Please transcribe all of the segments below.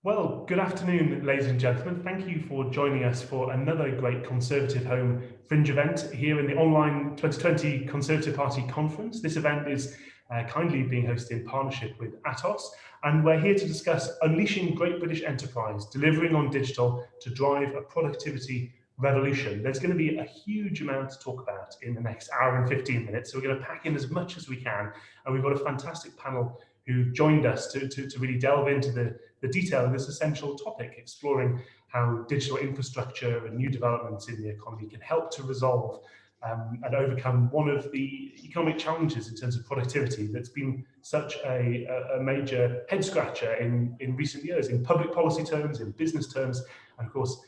Well, good afternoon, ladies and gentlemen. Thank you for joining us for another great Conservative Home Fringe event here in the online 2020 Conservative Party Conference. This event is kindly being hosted in partnership with Atos, and we're here to discuss unleashing great British enterprise, delivering on digital to drive a productivity revolution. There's going to be a huge amount to talk about in the next hour and 15 minutes, so we're going to pack in as much as we can, and we've got a fantastic panel who joined us to really delve into the detail of this essential topic, exploring how digital infrastructure and new developments in the economy can help to resolve and overcome one of the economic challenges in terms of productivity that's been such a major head scratcher in recent years, in public policy terms, in business terms, and of course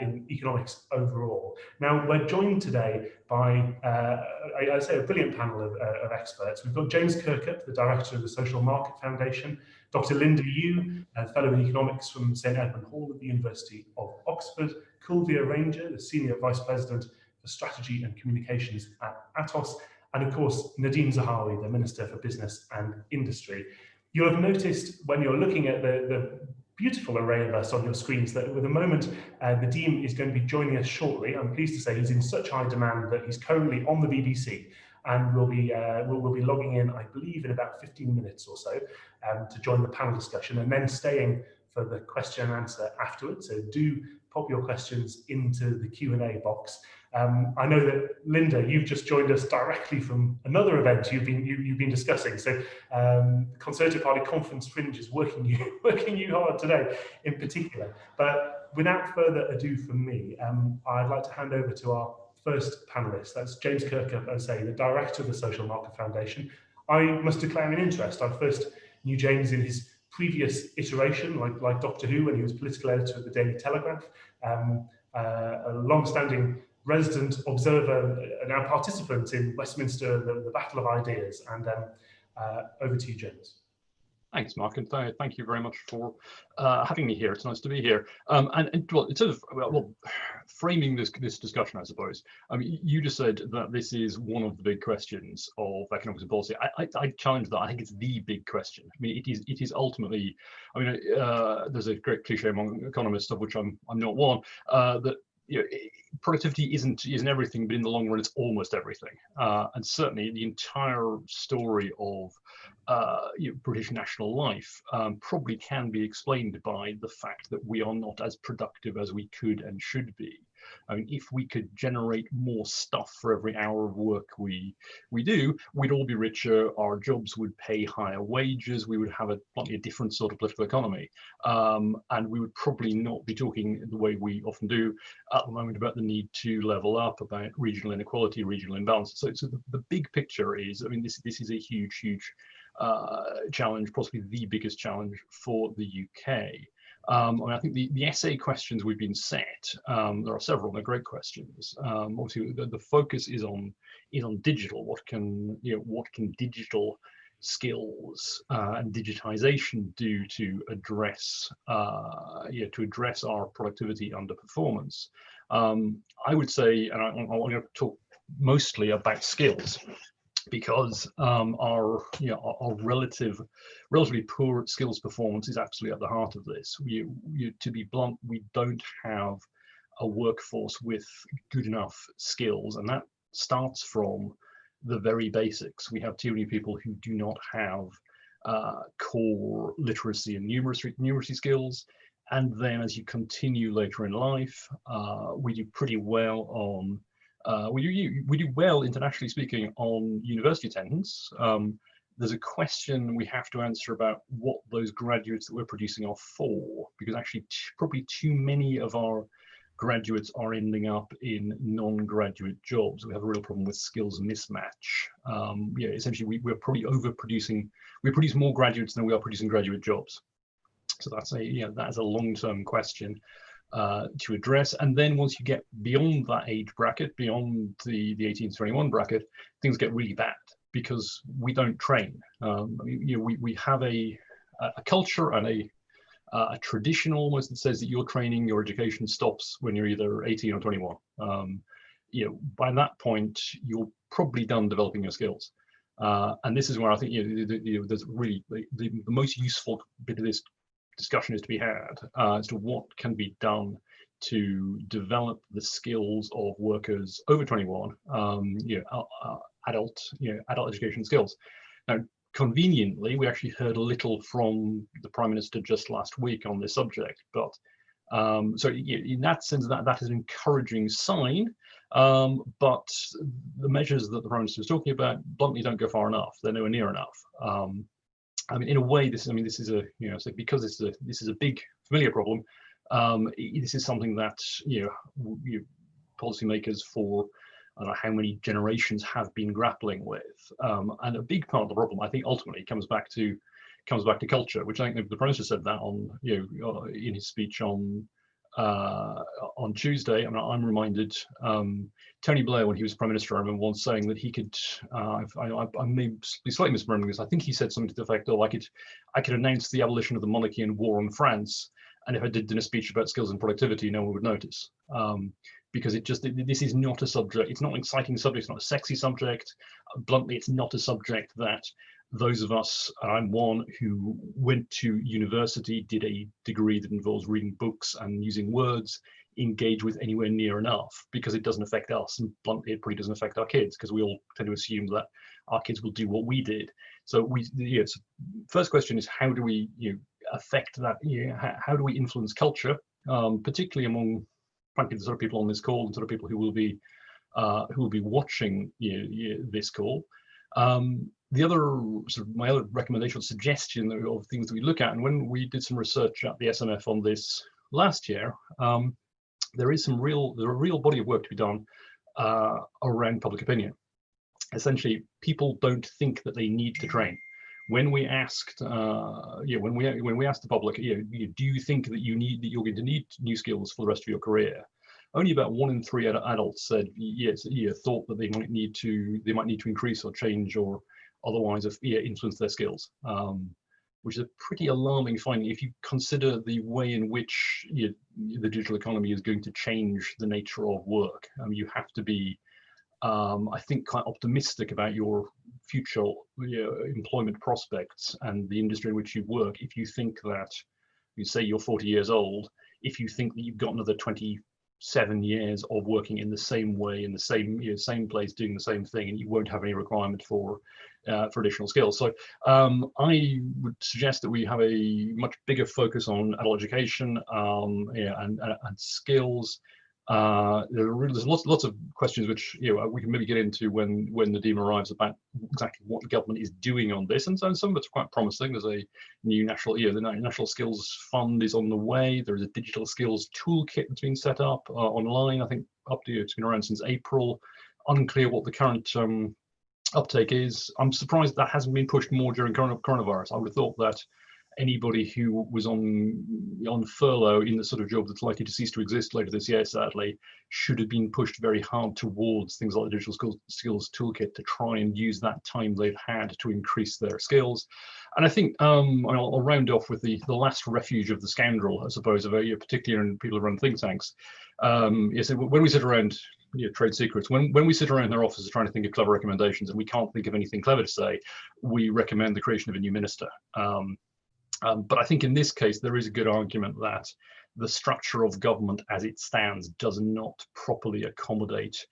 in economics overall. Now, we're joined today by, I say, a brilliant panel of experts. We've got James Kirkup, the Director of the Social Market Foundation, Dr. Linda Yueh, Fellow in Economics from St Edmund Hall at the University of Oxford, Kulveer Ranger, the Senior Vice President for Strategy and Communications at Atos, and of course, Nadhim Zahawi, the Minister for Business and Industry. You'll have noticed when you're looking at the beautiful array of us on your screens that with a moment, Nadhim is going to be joining us shortly. I'm pleased to say he's in such high demand that he's currently on the BBC and we'll be logging in, I believe, in about 15 minutes or so to join the panel discussion and then staying for the question and answer afterwards. So do pop your questions into the Q&A box. I know that Linda, you've just joined us directly from another event you've been discussing. So Conservative Party Conference Fringe is working you hard today in particular. But without further ado from me, I'd like to hand over to our first panelist. That's James Kirkup, as I say, the Director of the Social Market Foundation. I must declare an interest. I first knew James in his previous iteration, like Doctor Who, when he was political editor of the Daily Telegraph, a long-standing resident observer, now participant in Westminster, the Battle of Ideas. And over to you, James. Thanks, Mark, and thank you very much for having me here. It's nice to be here. And well, in terms of framing this discussion, I suppose. I mean, you just said that this is one of the big questions of economics and policy. I challenge that. I think it's the big question. I mean, it is ultimately. I mean, there's a great cliche among economists, of which I'm not one, that productivity isn't everything, but in the long run, it's almost everything. And certainly, the entire story of British national life probably can be explained by the fact that we are not as productive as we could and should be. I mean, if we could generate more stuff for every hour of work we do, we'd all be richer, our jobs would pay higher wages, we would have a slightly different sort of political economy, and we would probably not be talking the way we often do at the moment about the need to level up, about regional inequality, regional imbalance. So the big picture is, I mean, this is a huge challenge, possibly the biggest challenge for the UK. I think the essay questions we've been set, there are several, they're great questions. Obviously, the focus is on digital. What can digital skills and digitization do to address our productivity underperformance? I would say, and I want to talk mostly about skills, because our relatively poor skills performance is absolutely at the heart of this. To be blunt, we don't have a workforce with good enough skills, and that starts from the very basics. We have too many people who do not have core literacy and numeracy skills, and then as you continue later in life, we do pretty well on we do well, internationally speaking, on university attendance. There's a question we have to answer about what those graduates that we're producing are for, because actually probably too many of our graduates are ending up in non-graduate jobs. We have a real problem with skills mismatch. Essentially we're probably overproducing. We produce more graduates than we are producing graduate jobs. So that's a long-term question to address. And then once you get beyond that age bracket, beyond the 18 to 21 bracket, things get really bad because we don't train. We have a culture and a tradition almost that says that your training, your education stops when you're either 18 or 21. By that point, you're probably done developing your skills. And this is where I think there's really the most useful bit of this discussion is to be had as to what can be done to develop the skills of workers over 21, adult education skills. Now, conveniently, we actually heard a little from the Prime Minister just last week on this subject, but so in that sense, that is an encouraging sign. But the measures that the Prime Minister is talking about bluntly don't go far enough. They're nowhere near enough. I mean, in a way, this is a so because this is a big familiar problem. This is something that policymakers for I don't know how many generations have been grappling with, and a big part of the problem, I think, ultimately comes back to culture, which I think the Prime Minister said that on in his speech on Tuesday. I mean, I'm reminded Tony Blair, when he was Prime Minister, I remember once saying that he could. I may be slightly misremembering this. I think he said something to the effect of, I could announce the abolition of the monarchy and war on France, and if I did a speech about skills and productivity, no one would notice. Because this is not a subject. It's not an exciting subject. It's not a sexy subject. Bluntly, it's not a subject that those of us, I'm one, who went to university, did a degree that involves reading books and using words, engage with anywhere near enough, because it doesn't affect us, and bluntly, it probably doesn't affect our kids, because we all tend to assume that our kids will do what we did. So first question is, how do we affect that? How do we influence culture, particularly among, frankly, the sort of people on this call and sort of people who will be watching this call. The other my other recommendation, suggestion of things that we look at, and when we did some research at the SMF on this last year, there is a real body of work to be done around public opinion. Essentially, people don't think that they need to train. When we asked, when we asked the public, do you think that you're going to need new skills for the rest of your career? Only about 1 in 3 adults said yes, thought that they might need to increase or change or otherwise influence their skills, which is a pretty alarming finding if you consider the way in which the digital economy is going to change the nature of work. You have to be, I think, quite optimistic about your future employment prospects and the industry in which you work if you think that, you say you're 40 years old, if you think that you've got another 27 years of working in the same way, in the same place, doing the same thing, and you won't have any requirement for additional skills. So I would suggest that we have a much bigger focus on adult education and skills. There's lots of questions which we can maybe get into when Nadhim arrives about exactly what the government is doing on this, and some of it's quite promising. There's a new the National Skills Fund is on the way. There is a digital skills toolkit that's been set up online. I think it's been around since April. Unclear what the current uptake is. I'm surprised that hasn't been pushed more during coronavirus. I would have thought that anybody who was on furlough in the sort of job that's likely to cease to exist later this year, sadly, should have been pushed very hard towards things like the digital skills toolkit to try and use that time they've had to increase their skills. And I think I'll round off with the last refuge of the scoundrel, I suppose, particularly in people who run think tanks. So when we sit around trade secrets, when we sit around their offices trying to think of clever recommendations and we can't think of anything clever to say, we recommend the creation of a new minister. But I think in this case, there is a good argument that the structure of government as it stands does not properly accommodate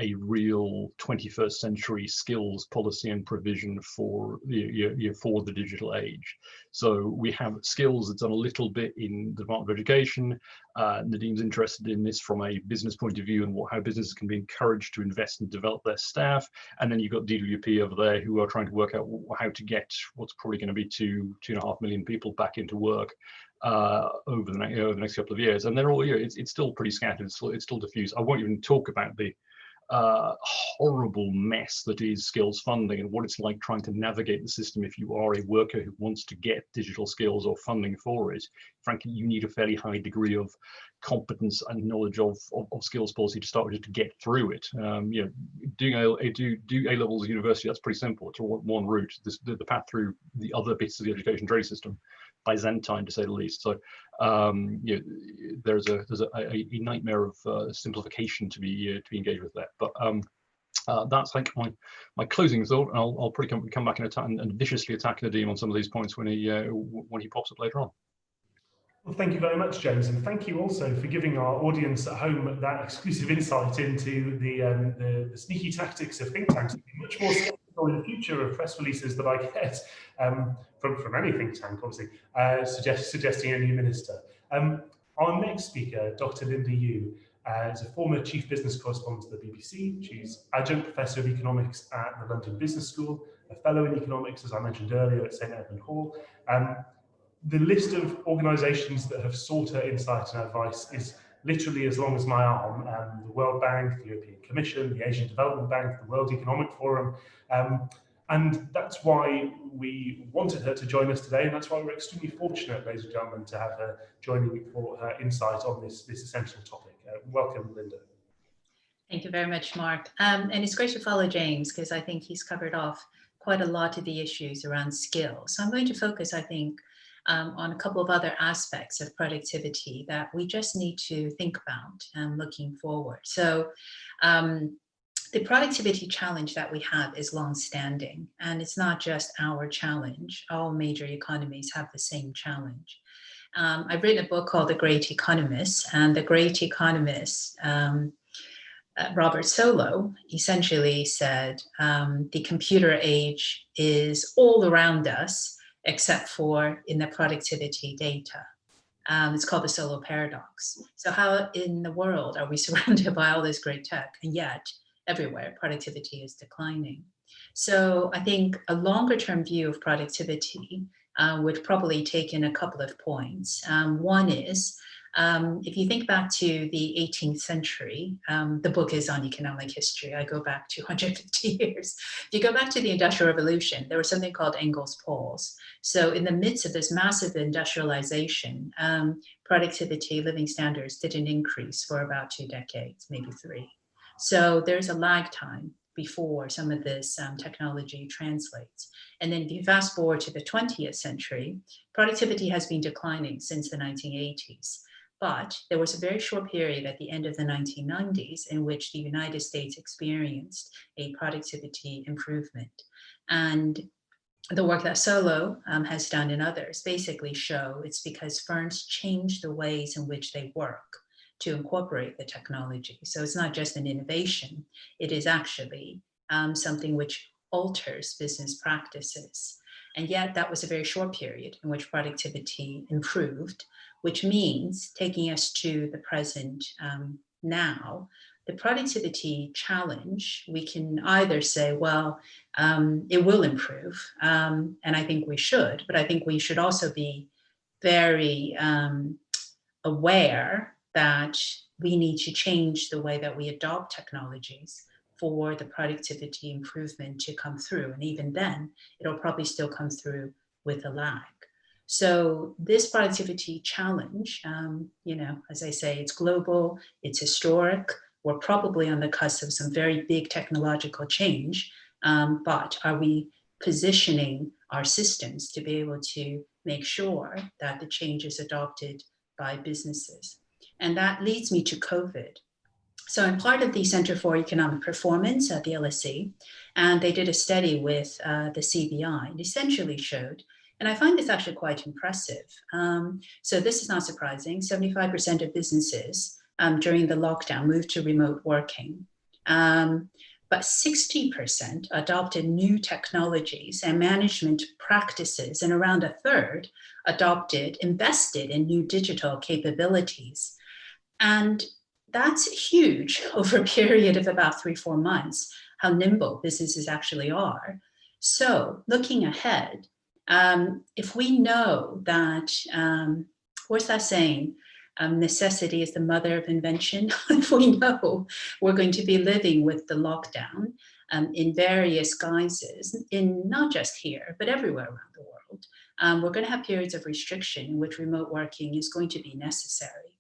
a real 21st century skills policy and provision for the digital age. So we have skills that's done a little bit in the Department of Education. Nadhim's interested in this from a business point of view and how businesses can be encouraged to invest and develop their staff. And then you've got DWP over there who are trying to work out how to get what's probably going to be 2.5 million people back into work over the next couple of years. And they're all, it's still pretty scattered, it's still diffuse. I won't even talk about the horrible mess that is skills funding and what it's like trying to navigate the system if you are a worker who wants to get digital skills or funding for it. Frankly, you need a fairly high degree of competence and knowledge of skills policy to start with to get through it. Doing A-levels at university, that's pretty simple. It's one route. The path through the other bits of the education training system, Byzantine to say the least. So there's a nightmare of simplification to be engaged with there. But that's like my closing thought. I'll probably come back and viciously attack Nadhim on some of these points when he pops up later on. Well, thank you very much, James, and thank you also for giving our audience at home that exclusive insight into the sneaky tactics of think tanks. I'll be much more sceptical in the future of press releases that I get from any think tank, obviously, suggesting a new minister. Our next speaker, Dr. Linda Yueh, is a former chief business correspondent to the BBC. She's adjunct professor of economics at the London Business School, a fellow in economics, as I mentioned earlier, at St Edmund Hall. The list of organisations that have sought her insight and advice is literally as long as my arm. The World Bank, the European Commission, the Asian Development Bank, the World Economic Forum. And that's why we wanted her to join us today, and that's why we're extremely fortunate, ladies and gentlemen, to have her joining for her insight on this essential topic. Welcome, Linda. Thank you very much, Mark. And it's great to follow James, because I think he's covered off quite a lot of the issues around skills. So I'm going to focus, I think, on a couple of other aspects of productivity that we just need to think about looking forward. So the productivity challenge that we have is long-standing, and it's not just our challenge. All major economies have the same challenge. I've written a book called The Great Economist, and the great economist, Robert Solow, essentially said the computer age is all around us, except for in the productivity data. It's called the Solow paradox. So how in the world are we surrounded by all this great tech, and yet everywhere productivity is declining? So I think a longer term view of productivity would probably take in a couple of points. One is, if you think back to the 18th century, the book is on economic history. I go back 250 years. If you go back to the Industrial Revolution, there was something called Engels' poles. So in the midst of this massive industrialization, productivity, living standards didn't increase for about 2 decades, maybe 3. So there's a lag time before some of this technology translates. And then if you fast forward to the 20th century, productivity has been declining since the 1980s. But there was a very short period at the end of the 1990s in which the United States experienced a productivity improvement. And the work that Solow has done and others basically show it's because firms change the ways in which they work to incorporate the technology. So it's not just an innovation, it is actually something which alters business practices. And yet that was a very short period in which productivity improved, which means, taking us to the present now, the productivity challenge, we can either say, well, it will improve, and I think we should, but I think we should also be very aware that we need to change the way that we adopt technologies for the productivity improvement to come through. And even then, it'll probably still come through with a lag. So this productivity challenge, as I say, it's global, it's historic. We're probably on the cusp of some very big technological change, but are we positioning our systems to be able to make sure that the change is adopted by businesses? And that leads me to COVID. So I'm part of the Center for Economic Performance at the LSE, and they did a study with the CBI and essentially showed, and I find this actually quite impressive. So this is not surprising. 75% of businesses during the lockdown moved to remote working, but 60% adopted new technologies and management practices, and around a third invested in new digital capabilities. And that's huge over a period of about 3-4 months, how nimble businesses actually are. So looking ahead, if we know that, what's that saying? Necessity is the mother of invention. If we know we're going to be living with the lockdown in various guises, in not just here, but everywhere around the world, we're going to have periods of restriction in which remote working is going to be necessary.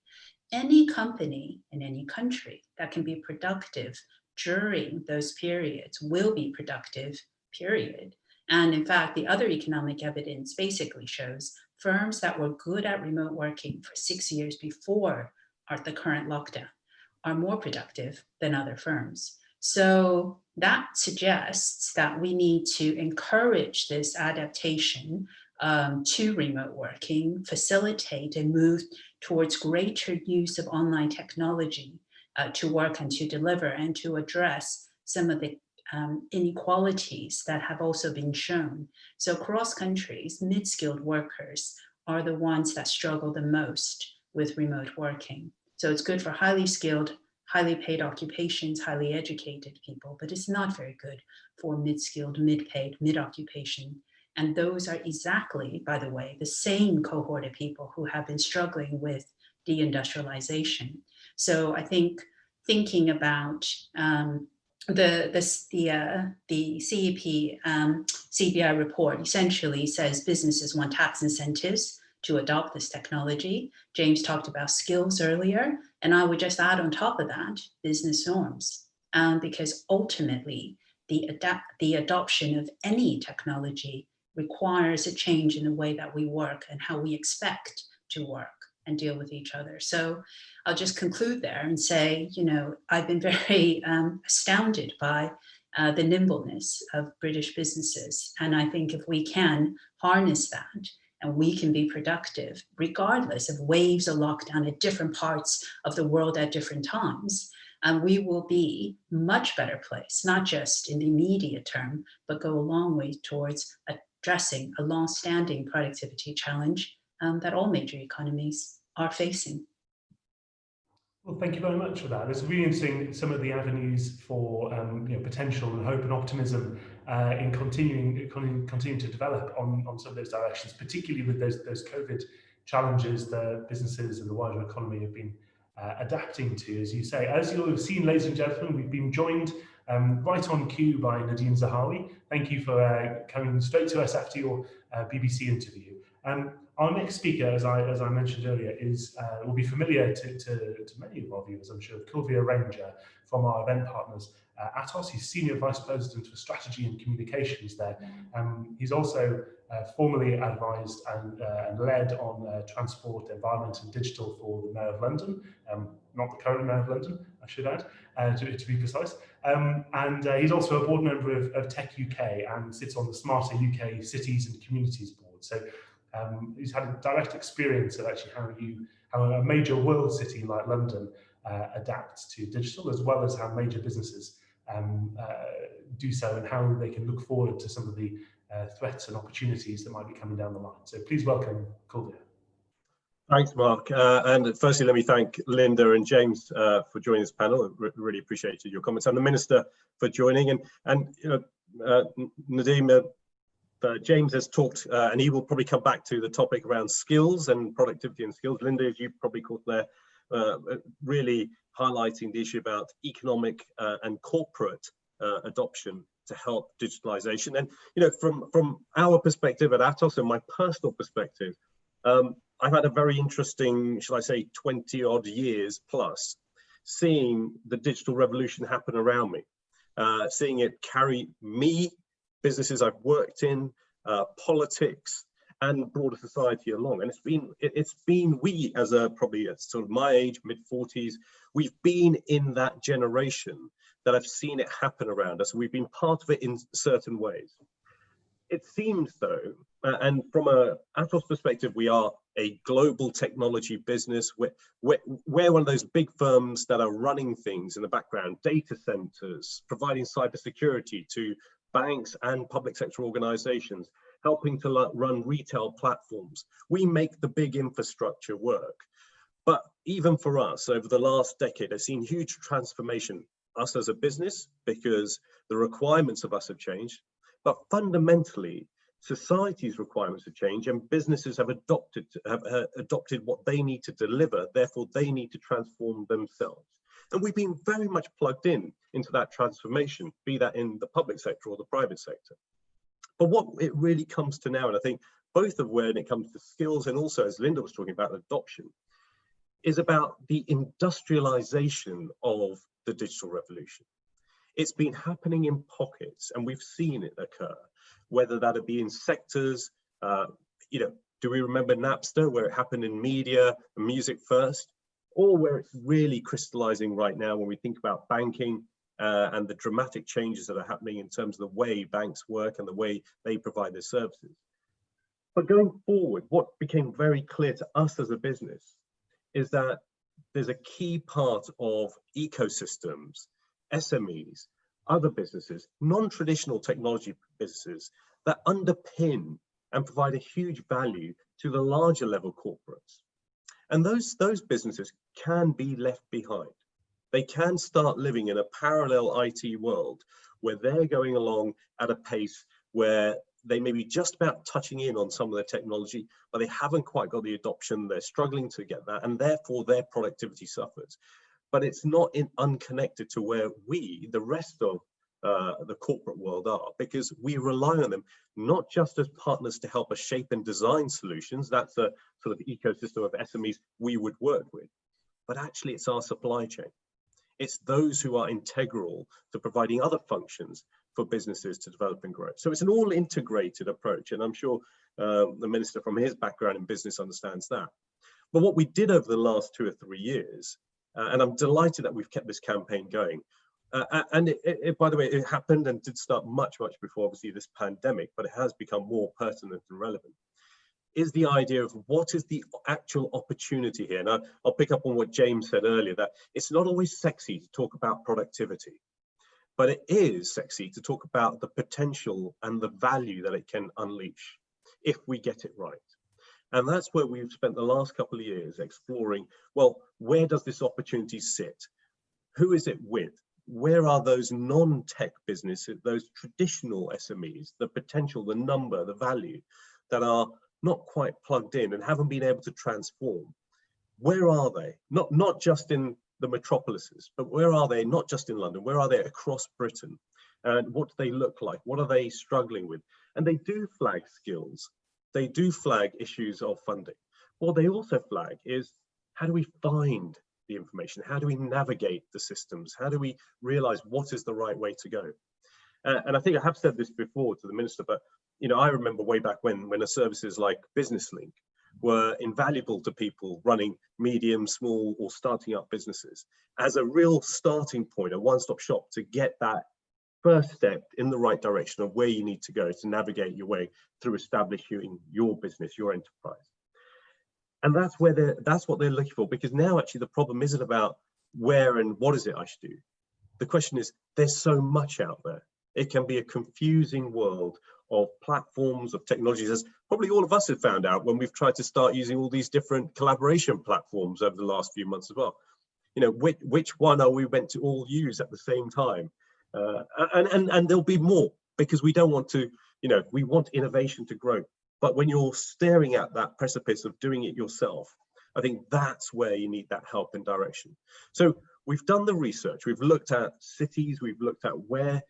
Any company in any country that can be productive during those periods will be productive, period. And in fact, the other economic evidence basically shows firms that were good at remote working for 6 years before the current lockdown are more productive than other firms. So that suggests that we need to encourage this adaptation to remote working, facilitate and move towards greater use of online technology to work and to deliver and to address some of the inequalities that have also been shown. So across countries, mid-skilled workers are the ones that struggle the most with remote working. So it's good for highly skilled, highly paid occupations, highly educated people, but it's not very good for mid-skilled, mid-paid, mid-occupation. And those are exactly, by the way, the same cohort of people who have been struggling with deindustrialization. So I think thinking about the CEP CBI report essentially says businesses want tax incentives to adopt this technology. James talked about skills earlier, and I would just add on top of that, business norms, because ultimately the adoption of any technology requires a change in the way that we work and how we expect to work and deal with each other. So I'll just conclude there and say, you know, I've been very astounded by the nimbleness of British businesses. And I think if we can harness that and we can be productive, regardless of waves of lockdown at different parts of the world at different times, we will be much better placed, not just in the immediate term, but go a long way towards addressing a long-standing productivity challenge that all major economies are facing. Well, thank you very much for that. It's really interesting, some of the avenues for potential and hope and optimism in continuing to develop on some of those directions, particularly with those COVID challenges the businesses and the wider economy have been adapting to, as you say. As you'll have seen, ladies and gentlemen, we've been joined right on cue by Nadhim Zahawi. Thank you for coming straight to us after your BBC interview. Our next speaker, as I mentioned earlier, will be familiar to many of our viewers, I'm sure, Kulveer Ranger from our event partners, Atos. He's Senior Vice President for Strategy and Communications there. He's also formally advised and led on transport, environment and digital for the Mayor of London, not the current Mayor of London, I should add, to be precise. And he's also a board member of Tech UK and sits on the Smarter UK Cities and Communities Board. So he's had a direct experience of actually how a major world city like London adapts to digital, as well as how major businesses do so and how they can look forward to some of the threats and opportunities that might be coming down the line. So please welcome Kulveer. Thanks, Mark. And firstly, let me thank Linda and James for joining this panel. I really appreciated your comments, and the Minister for joining. And you know, Nadhim, James has talked, and he will probably come back to the topic around skills and productivity and skills. Linda, as you probably caught there, really highlighting the issue about economic and corporate adoption to help digitalization. And you know, from our perspective at Atos and my personal perspective, I've had a very interesting, shall I say, 20 odd years plus, seeing the digital revolution happen around me, seeing it carry me, businesses I've worked in, politics, and broader society along. And it's been we, as probably sort of my age, mid-40s, we've been in that generation that I've seen it happen around us. We've been part of it in certain ways. It seems though, and from a Atos perspective, we are a global technology business. We're one of those big firms that are running things in the background, data centers, providing cybersecurity to banks and public sector organizations, helping to run retail platforms. We make the big infrastructure work. But even for us, over the last decade, I've seen huge transformation, us as a business, because the requirements of us have changed. But fundamentally, society's requirements have changed, and businesses have adopted what they need to deliver. Therefore, they need to transform themselves. And we've been very much plugged into that transformation, be that in the public sector or the private sector. But what it really comes to now, and I think both of when it comes to skills and also, as Linda was talking about, adoption, is about the industrialization of the digital revolution. It's been happening in pockets, and we've seen it occur, whether that be in sectors, you know, do we remember Napster, where it happened in media and music first? Or where it's really crystallizing right now when we think about banking and the dramatic changes that are happening in terms of the way banks work and the way they provide their services. But going forward, what became very clear to us as a business is that there's a key part of ecosystems, SMEs, other businesses, non-traditional technology businesses that underpin and provide a huge value to the larger level corporates. And those businesses can be left behind. They can start living in a parallel IT world where they're going along at a pace where they may be just about touching in on some of the technology, but they haven't quite got the adoption. They're struggling to get that, and therefore their productivity suffers. But it's not unconnected to where we, the rest of the corporate world, are, because we rely on them not just as partners to help us shape and design solutions. That's a sort of ecosystem of SMEs we would work with, but actually it's our supply chain. It's those who are integral to providing other functions for businesses to develop and grow. So it's an all integrated approach, and I'm sure the Minister from his background in business understands that. But what we did over the last 2 or 3 years, and I'm delighted that we've kept this campaign going, and by the way, it happened and did start much before obviously this pandemic, but it has become more pertinent and relevant, is the idea of what is the actual opportunity here. Now, I'll pick up on what James said earlier, that it's not always sexy to talk about productivity, but it is sexy to talk about the potential and the value that it can unleash if we get it right. And that's where we've spent the last couple of years exploring, well, where does this opportunity sit? Who is it with? Where are those non-tech businesses, those traditional SMEs, the potential, the number, the value that are not quite plugged in and haven't been able to transform? Where are they? Not just in the metropolises, but where are they, not just in London, where are they across Britain? And what do they look like? What are they struggling with? And they do flag skills. They do flag issues of funding. What they also flag is, how do we find the information? How do we navigate the systems? How do we realize what is the right way to go? And I think I have said this before to the Minister, but I remember way back when a services like Business Link were invaluable to people running medium, small, or starting up businesses as a real starting point, a one-stop shop to get that first step in the right direction of where you need to go to navigate your way through establishing your business, your enterprise. And that's what they're looking for, because now actually the problem isn't about where and what is it I should do. The question is, there's so much out there. It can be a confusing world of platforms, of technologies, as probably all of us have found out when we've tried to start using all these different collaboration platforms over the last few months as well. Which one are we meant to all use at the same time? And there'll be more, because we don't want to, we want innovation to grow. But when you're staring at that precipice of doing it yourself, I think that's where you need that help and direction. So we've done the research, we've looked at cities, we've looked at where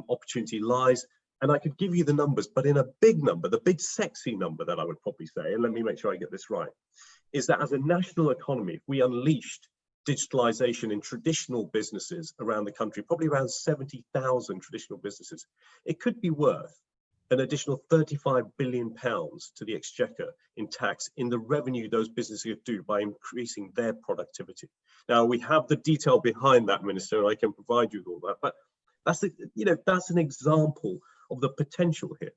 opportunity lies, and I could give you the numbers, but in a big number, the big sexy number that I would probably say, and let me make sure I get this right, is that as a national economy, if we unleashed digitalization in traditional businesses around the country, probably around 70,000 traditional businesses, it could be worth an additional £35 billion to the exchequer in tax in the revenue those businesses could do by increasing their productivity. Now, we have the detail behind that, Minister, and I can provide you with all that, but that's an example of the potential here.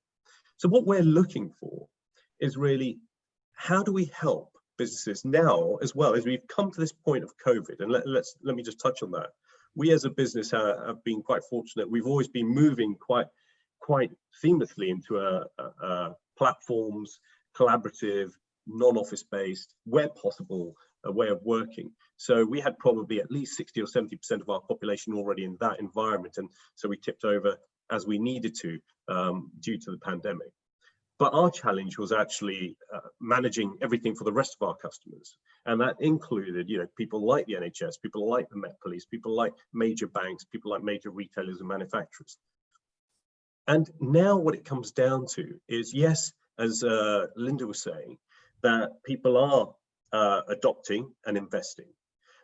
So what we're looking for is really, how do we help businesses now, as well as we've come to this point of COVID? And let me just touch on that. We as a business have been quite fortunate. We've always been moving quite seamlessly into a platforms, collaborative, non-office based, where possible, a way of working. So we had probably at least 60 or 70% of our population already in that environment, and so we tipped over as we needed to due to the pandemic. But our challenge was actually managing everything for the rest of our customers, and that included, people like the NHS, people like the Met Police, people like major banks, people like major retailers and manufacturers. And now what it comes down to is, yes, as Linda was saying, that people are adopting and investing,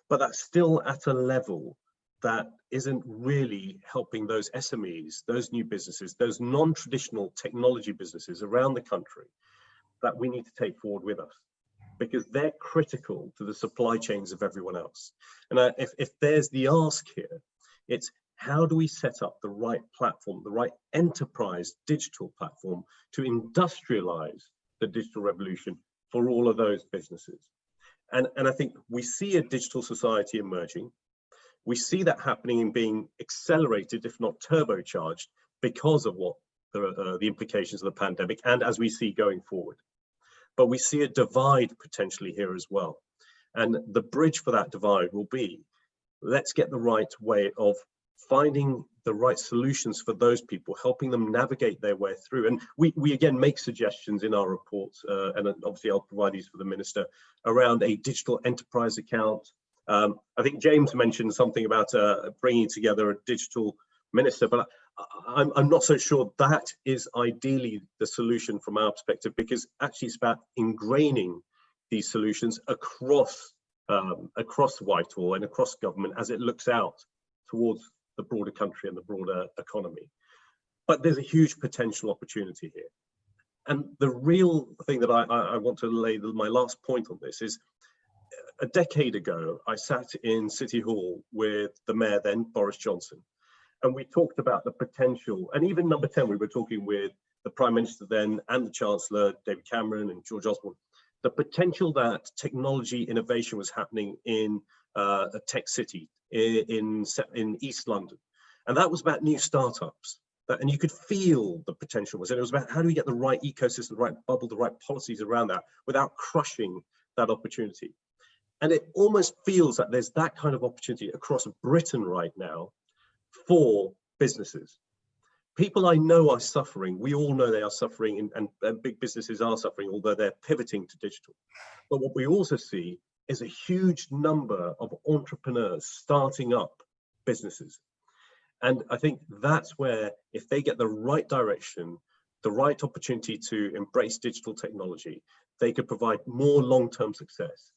but that's still at a level that isn't really helping those SMEs, those new businesses, those non-traditional technology businesses around the country that we need to take forward with us, because they're critical to the supply chains of everyone else. And if there's the ask here, it's, how do we set up the right platform, the right enterprise digital platform to industrialize the digital revolution for all of those businesses. And I think we see a digital society emerging. We see that happening and being accelerated, if not turbocharged, because of what the implications of the pandemic and as we see going forward. But we see a divide potentially here as well. And the bridge for that divide will be, let's get the right way of finding the right solutions for those people, helping them navigate their way through. And we again make suggestions in our reports, and obviously I'll provide these for the Minister, around a digital enterprise account. I think James mentioned something about bringing together a digital minister, but I'm not so sure that is ideally the solution from our perspective, because actually it's about ingraining these solutions across Whitehall and across government as it looks out towards the broader country and the broader economy. But there's a huge potential opportunity here. And the real thing that I want to lay my last point on this is, a decade ago, I sat in City Hall with the mayor then, Boris Johnson, and we talked about the potential, and even number 10, we were talking with the Prime Minister then and the Chancellor, David Cameron and George Osborne, the potential that technology innovation was happening in a tech city in East London. And that was about new startups. And you could feel the potential was, and it was about how do we get the right ecosystem, the right bubble, the right policies around that without crushing that opportunity. And it almost feels that there's that kind of opportunity across Britain right now for businesses. People I know are suffering. We all know they are suffering, and big businesses are suffering, although they're pivoting to digital. But what we also see is a huge number of entrepreneurs starting up businesses. And I think that's where, if they get the right direction, the right opportunity to embrace digital technology, they could provide more long-term success,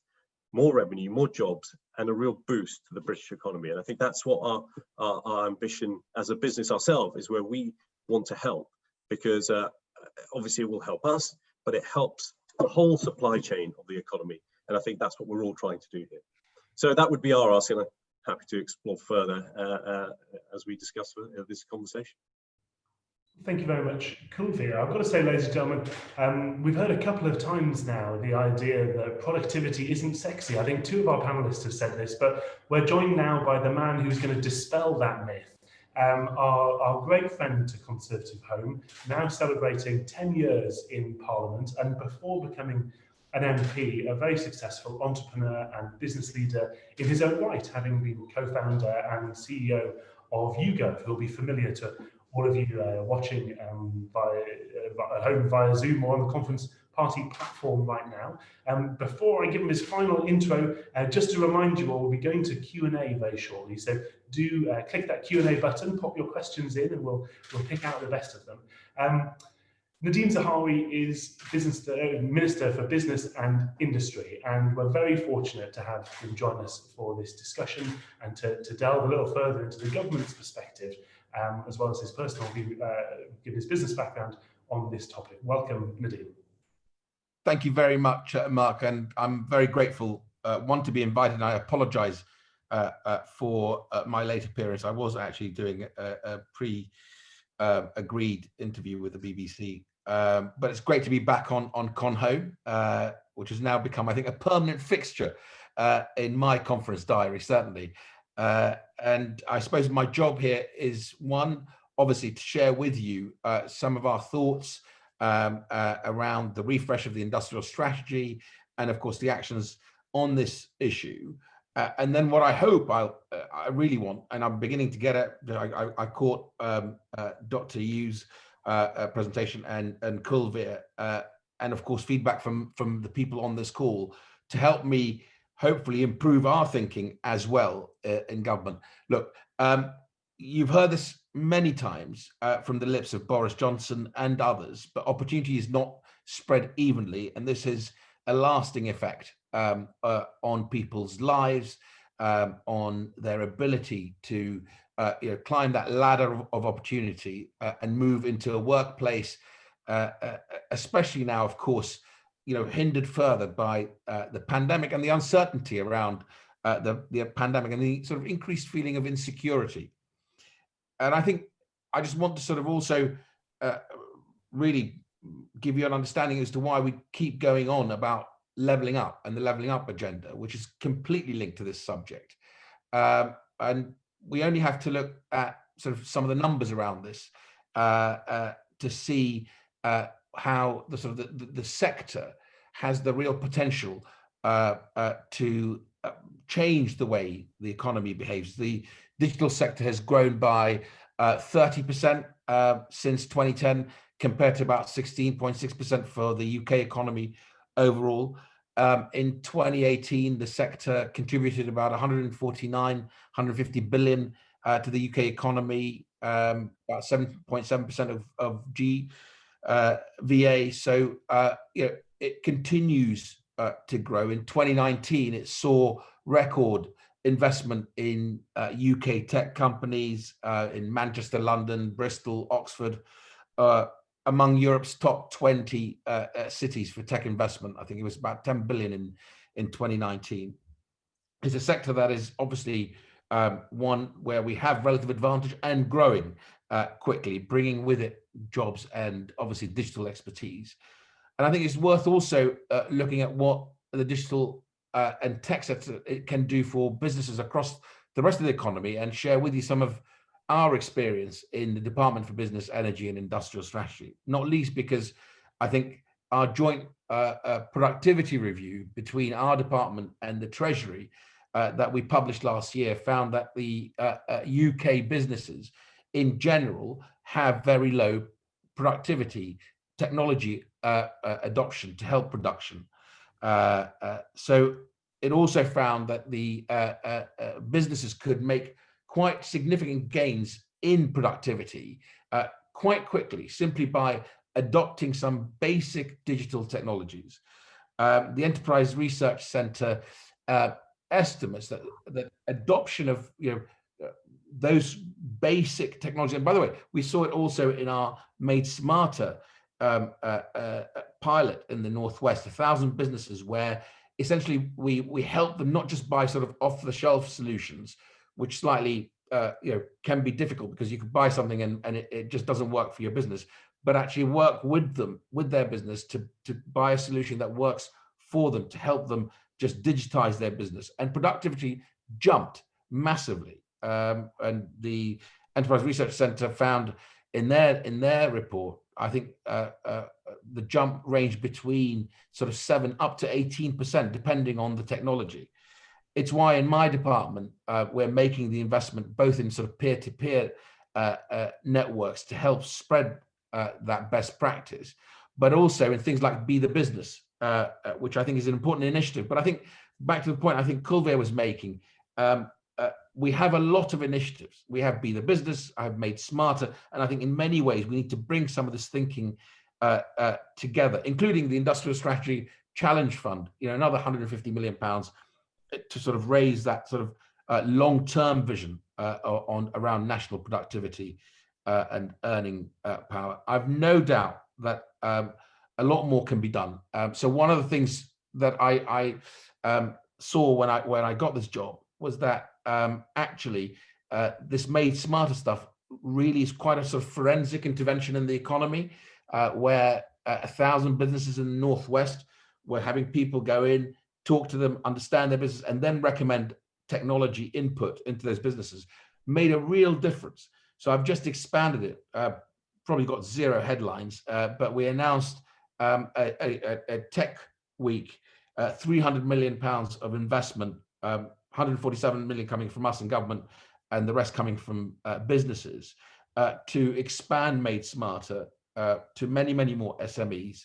more revenue, more jobs, and a real boost to the British economy. And I think that's what our ambition as a business ourselves is, where we want to help, because obviously it will help us, but it helps the whole supply chain of the economy. And I think that's what we're all trying to do here. So that would be our ask, and I'm happy to explore further as we discuss this conversation. Thank you very much, Kulveer. I've got to say, ladies and gentlemen, we've heard a couple of times now the idea that productivity isn't sexy. I think two of our panelists have said this, but we're joined now by the man who's going to dispel that myth. Our great friend to ConservativeHome, now celebrating 10 years in Parliament, and before becoming an MP, a very successful entrepreneur and business leader in his own right, having been co-founder and CEO of YouGov, who'll be familiar to all of you watching at home via Zoom or on the Conference Party platform right now. Before I give him his final intro, just to remind you all, we'll be going to Q&A very shortly. So do click that Q&A button, pop your questions in, and we'll pick out the best of them. Nadhim Zahawi is Minister for Business and Industry, and we're very fortunate to have him join us for this discussion and to delve a little further into the government's perspective, as well as his personal view, given his business background on this topic. Welcome, Nadhim. Thank you very much, Mark, and I'm very grateful, one, to be invited, and I apologise for my late appearance. I was actually doing a pre-agreed interview with the BBC, but it's great to be back on ConHome, which has now become, I think, a permanent fixture in my conference diary, certainly. And I suppose my job here is, one, obviously to share with you some of our thoughts around the refresh of the industrial strategy, and of course the actions on this issue. And then what I hope I really want, and I'm beginning to get it, I caught Dr. Yueh's presentation and Kulveer, and of course feedback from the people on this call to help me hopefully improve our thinking as well in government. Look, you've heard this many times from the lips of Boris Johnson and others, but opportunity is not spread evenly, and this has a lasting effect on people's lives, on their ability to climb that ladder of opportunity and move into a workplace, especially now, of course, hindered further by the pandemic and the uncertainty around the pandemic and the sort of increased feeling of insecurity. And I think I just want to sort of also really give you an understanding as to why we keep going on about leveling up and the leveling up agenda, which is completely linked to this subject. And we only have to look at sort of some of the numbers around this to see how the sort of the sector has the real potential to change the way the economy behaves. The digital sector has grown by 30% since 2010, compared to about 16.6% for the UK economy overall. In 2018, the sector contributed about 150 billion to the UK economy, about 7.7% of VA. So it continues to grow. In 2019, it saw record investment in UK tech companies in Manchester, London, Bristol, Oxford, among Europe's top 20 cities for tech investment. I think it was about 10 billion in 2019. It's a sector that is obviously one where we have relative advantage and growing quickly, bringing with it jobs and obviously digital expertise. And I think it's worth also looking at what the digital and tech sector it can do for businesses across the rest of the economy, and share with you some of our experience in the Department for Business, Energy and Industrial Strategy, not least because I think our joint productivity review between our department and the Treasury that we published last year found that the UK businesses in general have very low productivity technology adoption to help production. So it also found that the businesses could make quite significant gains in productivity quite quickly, simply by adopting some basic digital technologies. The Enterprise Research Centre estimates that adoption of those basic technology, and by the way, we saw it also in our Made Smarter pilot in the Northwest, 1,000 businesses where essentially we help them not just buy sort of off-the-shelf solutions, which slightly can be difficult because you could buy something and it just doesn't work for your business, but actually work with them, with their business, to buy a solution that works for them, to help them just digitize their business. And productivity jumped massively. And the Enterprise Research Centre found in their report, I think the jump ranged between sort of 7 up to 18%, depending on the technology. It's why in my department, we're making the investment both in sort of peer-to-peer networks to help spread that best practice, but also in things like Be the Business, which I think is an important initiative. But I think back to the point I think Kulveer was making, we have a lot of initiatives. We have Be the Business, I've Made Smarter, and I think in many ways we need to bring some of this thinking together, including the Industrial Strategy Challenge Fund, another £150 million to sort of raise that sort of long-term vision around national productivity and earning power. I've no doubt that a lot more can be done. So one of the things that I saw when I got this job was that actually this Made Smarter stuff really is quite a sort of forensic intervention in the economy, where 1,000 businesses in the Northwest were having people go in, talk to them, understand their business, and then recommend technology input into those businesses, made a real difference. So I've just expanded it, probably got 0 headlines, but we announced a tech week, £300 million of investment, 147 million coming from us and government, and the rest coming from businesses, to expand Made Smarter to many, many more SMEs.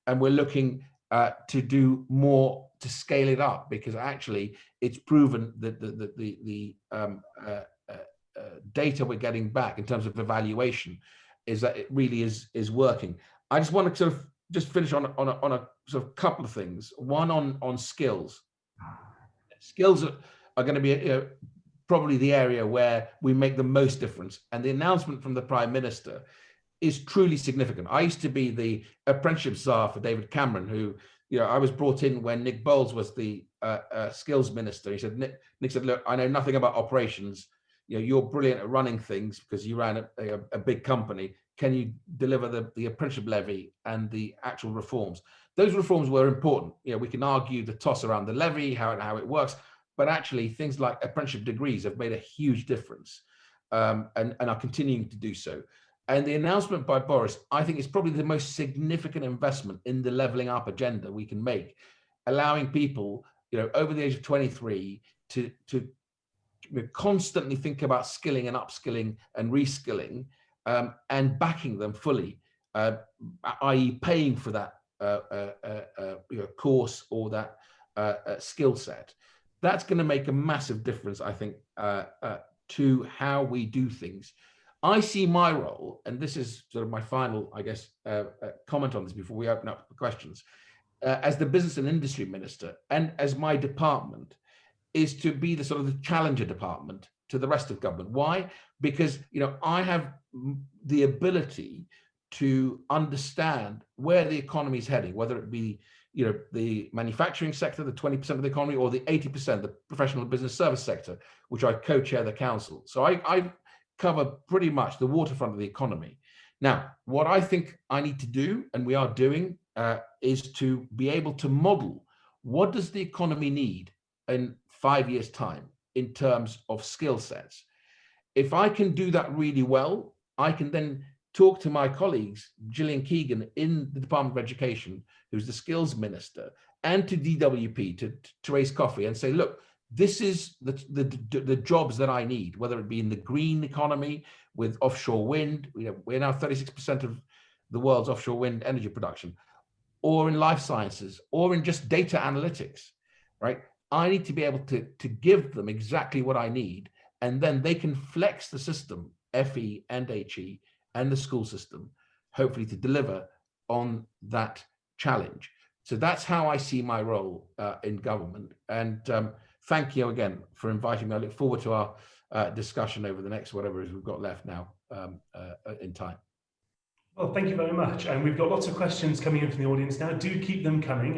And we're looking to do more to scale it up, because actually it's proven that the data we're getting back in terms of evaluation is that it really is working. I just want to sort of just finish on a sort of couple of things. One on skills. Skills are going to be probably the area where we make the most difference. And the announcement from the Prime Minister is truly significant. I used to be the apprenticeship czar for David Cameron, who, I was brought in when Nick Bowles was the skills minister. He said, Nick said, look, I know nothing about operations. You're brilliant at running things because you ran a big company. can you deliver the apprenticeship levy and the actual reforms? Those reforms were important. You know, we can argue the toss around the levy, how it works, but actually things like apprenticeship degrees have made a huge difference, and are continuing to do so. And the announcement by Boris, I think, is probably the most significant investment in the leveling up agenda we can make, allowing people, you know, over the age of 23 to constantly think about skilling and upskilling and reskilling, and backing them fully, i.e. paying for that course or that skill set. That's going to make a massive difference, I think, to how we do things. I see my role, and this is sort of my final, I guess, comment on this before we open up for questions, as the business and industry minister, and as my department, is to be the sort of the challenger department to the rest of government. Why? Because, you know, I have the ability to understand where the economy is heading, whether it be, you know, the manufacturing sector, the 20% of the economy, or the 80%, the professional business service sector, which I co-chair the council. So I cover pretty much the waterfront of the economy. Now, what I think I need to do, and we are doing, is to be able to model what does the economy need in 5 years' time in terms of skill sets. If I can do that really well, I can then talk to my colleagues, Gillian Keegan in the Department of Education, who's the skills minister, and to DWP, to Therese Coffey, and say, look, this is the jobs that I need, whether it be in the green economy with offshore wind. You know, we're now 36% of the world's offshore wind energy production, or in life sciences, or in just data analytics, right? I need to be able to give them exactly what I need, and then they can flex the system, FE and HE, and the school system, hopefully to deliver on that challenge. So that's how I see my role in government. And thank you again for inviting me. I look forward to our discussion over the next whatever it is we've got left now in time. Well, thank you very much. And we've got lots of questions coming in from the audience now. Do keep them coming.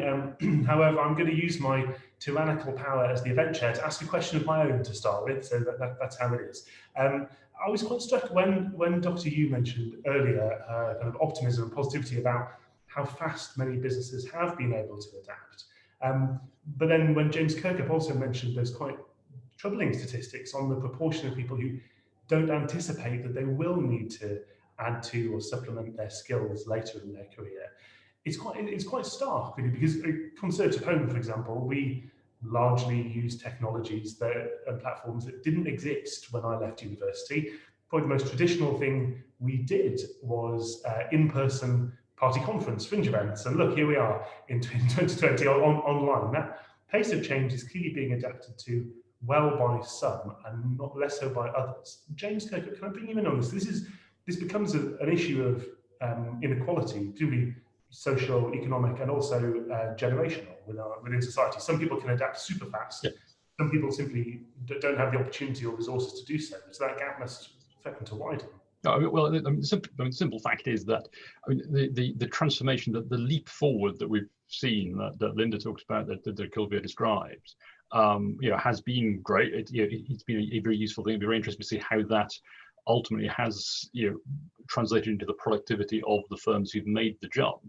However, I'm going to use my tyrannical power as the event chair to ask a question of my own to start with. So that's how it is. I was quite struck when Dr. Yueh mentioned earlier kind of optimism and positivity about how fast many businesses have been able to adapt. But then when James Kirkup also mentioned those quite troubling statistics on the proportion of people who don't anticipate that they will need to add to or supplement their skills later in their career. It's quite stark, really, because at ConservativeHome, for example, we largely use technologies and platforms that didn't exist when I left university. Probably the most traditional thing we did was in-person party conference, fringe events, and look, here we are in 2020 online. That pace of change is clearly being adapted to well by some and not less so by others. James Kirk, can I bring you in on this? This becomes an issue of inequality, presumably social, economic, and also generational within society. Some people can adapt super fast. Yeah. Some people simply don't have the opportunity or resources to do so. So that gap must threaten to widen. Well, the simple fact is that the transformation, the leap forward that we've seen, that Linda talked about, that Kulveer describes, has been great. It's been a very useful thing. It'd be very interesting to see how that ultimately has translated into the productivity of the firms who've made the jump.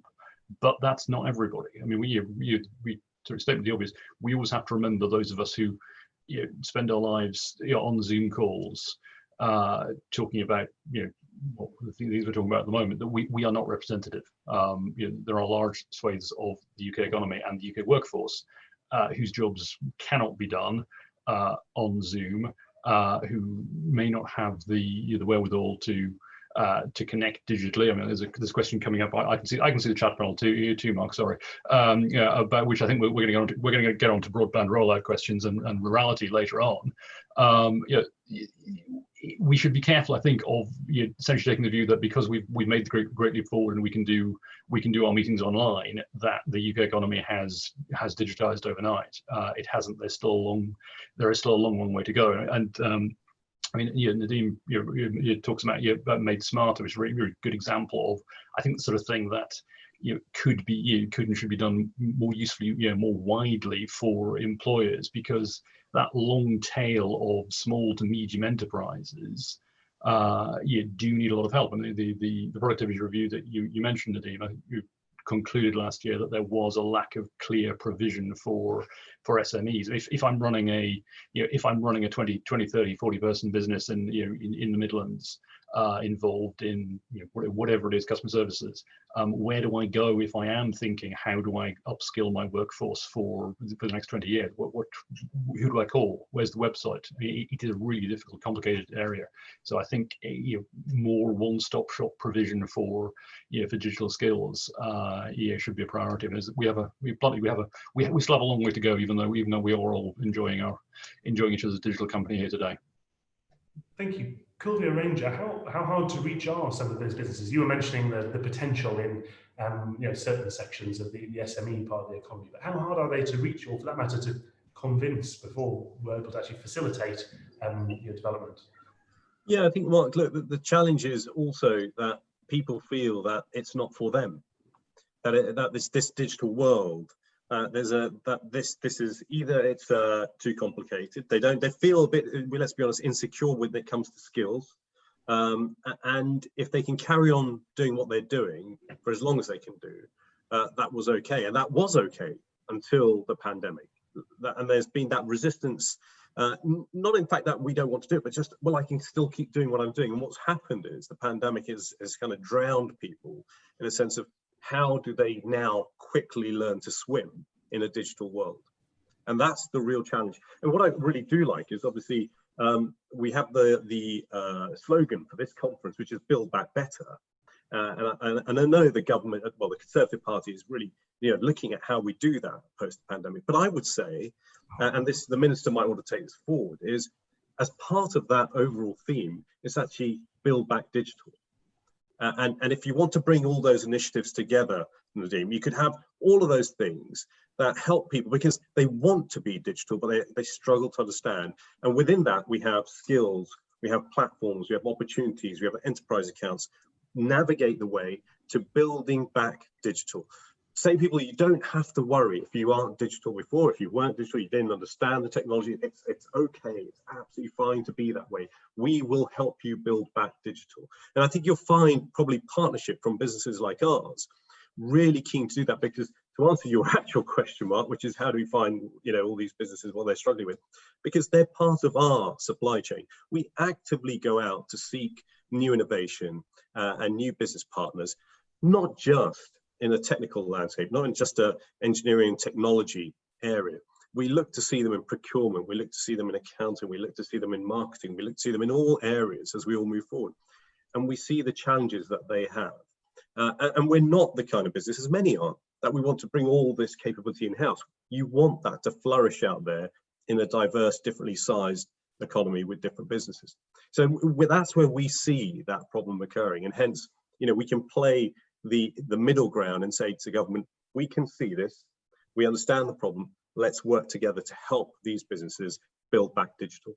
But that's not everybody. I mean, we to state the obvious, we always have to remember those of us who spend our lives on Zoom calls, talking about what the things we're talking about at the moment, that we are not representative. There are large swathes of the UK economy and the UK workforce whose jobs cannot be done on Zoom, who may not have the wherewithal to connect digitally. I mean, there's a question coming up. I can see the chat panel too, Mark. Sorry, about which I think we're going to get on to broadband rollout questions and rurality later on. We should be careful, I think, of essentially taking the view that because we've made the great leap forward and we can do our meetings online, that the UK economy has digitized overnight. It hasn't. There is still a long way to go. And I mean, Nadhim, talks about Made Smarter, which is a really, really good example of, I think, the sort of thing that could and should be done more usefully, more widely for employers, because that long tail of small to medium enterprises you do need a lot of help. And the productivity review that you mentioned, Nadhim, you concluded last year that there was a lack of clear provision for SMEs. If I'm running a 20, 30, 40 person business in the Midlands, involved in whatever it is, customer services, where do I go if I am thinking, how do I upskill my workforce for the next 20 years? Who do I call? Where's the website? It is a really difficult, complicated area. So I think more one-stop shop provision for digital skills should be a priority. And we still have a long way to go, even though we are all enjoying each other's digital company here today. Thank you. Kulveer Ranger, how hard to reach are some of those businesses? You were mentioning the potential in certain sections of the SME part of the economy, but how hard are they to reach, or for that matter, to convince before we're able to actually facilitate development? Yeah, I think, Mark, look, the challenge is also that people feel that it's not for them, that this digital world, this is either it's too complicated. They feel a bit, let's be honest, insecure when it comes to skills, and if they can carry on doing what they're doing for as long as they can do, that was okay, and that was okay until the pandemic. And there's been that resistance, not in fact that we don't want to do it, but just, well, I can still keep doing what I'm doing. And what's happened is the pandemic has kind of drowned people in a sense of, how do they now quickly learn to swim in a digital world? And that's the real challenge. And what I really do like is, obviously, we have the slogan for this conference, which is Build Back Better. And I know the government, well, the Conservative Party is really looking at how we do that post-pandemic. But I would say, and the Minister might want to take this forward, is as part of that overall theme, it's actually Build Back Digital. And if you want to bring all those initiatives together, Nadhim, you could have all of those things that help people because they want to be digital, but they struggle to understand. And within that, we have skills, we have platforms, we have opportunities, we have enterprise accounts, navigate the way to building back digital. Say people, you don't have to worry if you aren't digital before, if you weren't digital, you didn't understand the technology, it's okay, it's absolutely fine to be that way. We will help you build back digital. And I think you'll find probably partnership from businesses like ours really keen to do that, because to answer your actual question, Mark, which is how do we find all these businesses, what they're struggling with, because they're part of our supply chain. We actively go out to seek new innovation and new business partners, not just in a technical landscape, not in just a engineering and technology area. We look to see them in procurement, we look to see them in accounting, we look to see them in marketing, we look to see them in all areas as we all move forward. And we see the challenges that they have. And we're not the kind of business, as many are, that we want to bring all this capability in-house. You want that to flourish out there in a diverse, differently sized economy with different businesses. So that's where we see that problem occurring. And hence, we can play the middle ground and say to government, we can see this, we understand the problem, let's work together to help these businesses build back digital.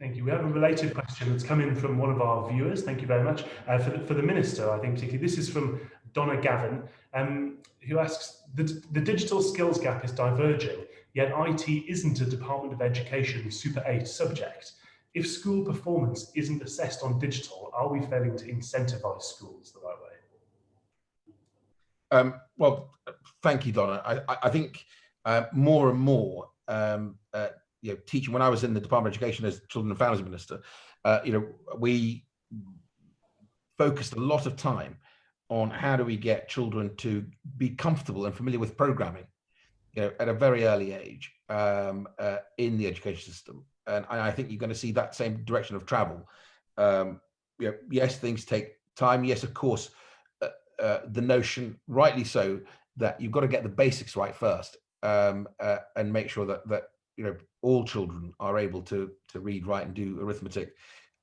Thank you. We have a related question that's come in from one of our viewers. Thank you very much. For the Minister, I think particularly, this is from Donna Gavin, who asks, the digital skills gap is diverging, yet IT isn't a Department of Education Super 8 subject. If school performance isn't assessed on digital, are we failing to incentivise schools the right way? Well, thank you, Donna. I think more and more, teaching, when I was in the Department of Education as Children and Families Minister, we focused a lot of time on how do we get children to be comfortable and familiar with programming, at a very early age in the education system. And I think you're going to see that same direction of travel. Yes, things take time. Yes, of course, the notion, rightly so, that you've got to get the basics right first, and make sure that all children are able to read, write, and do arithmetic,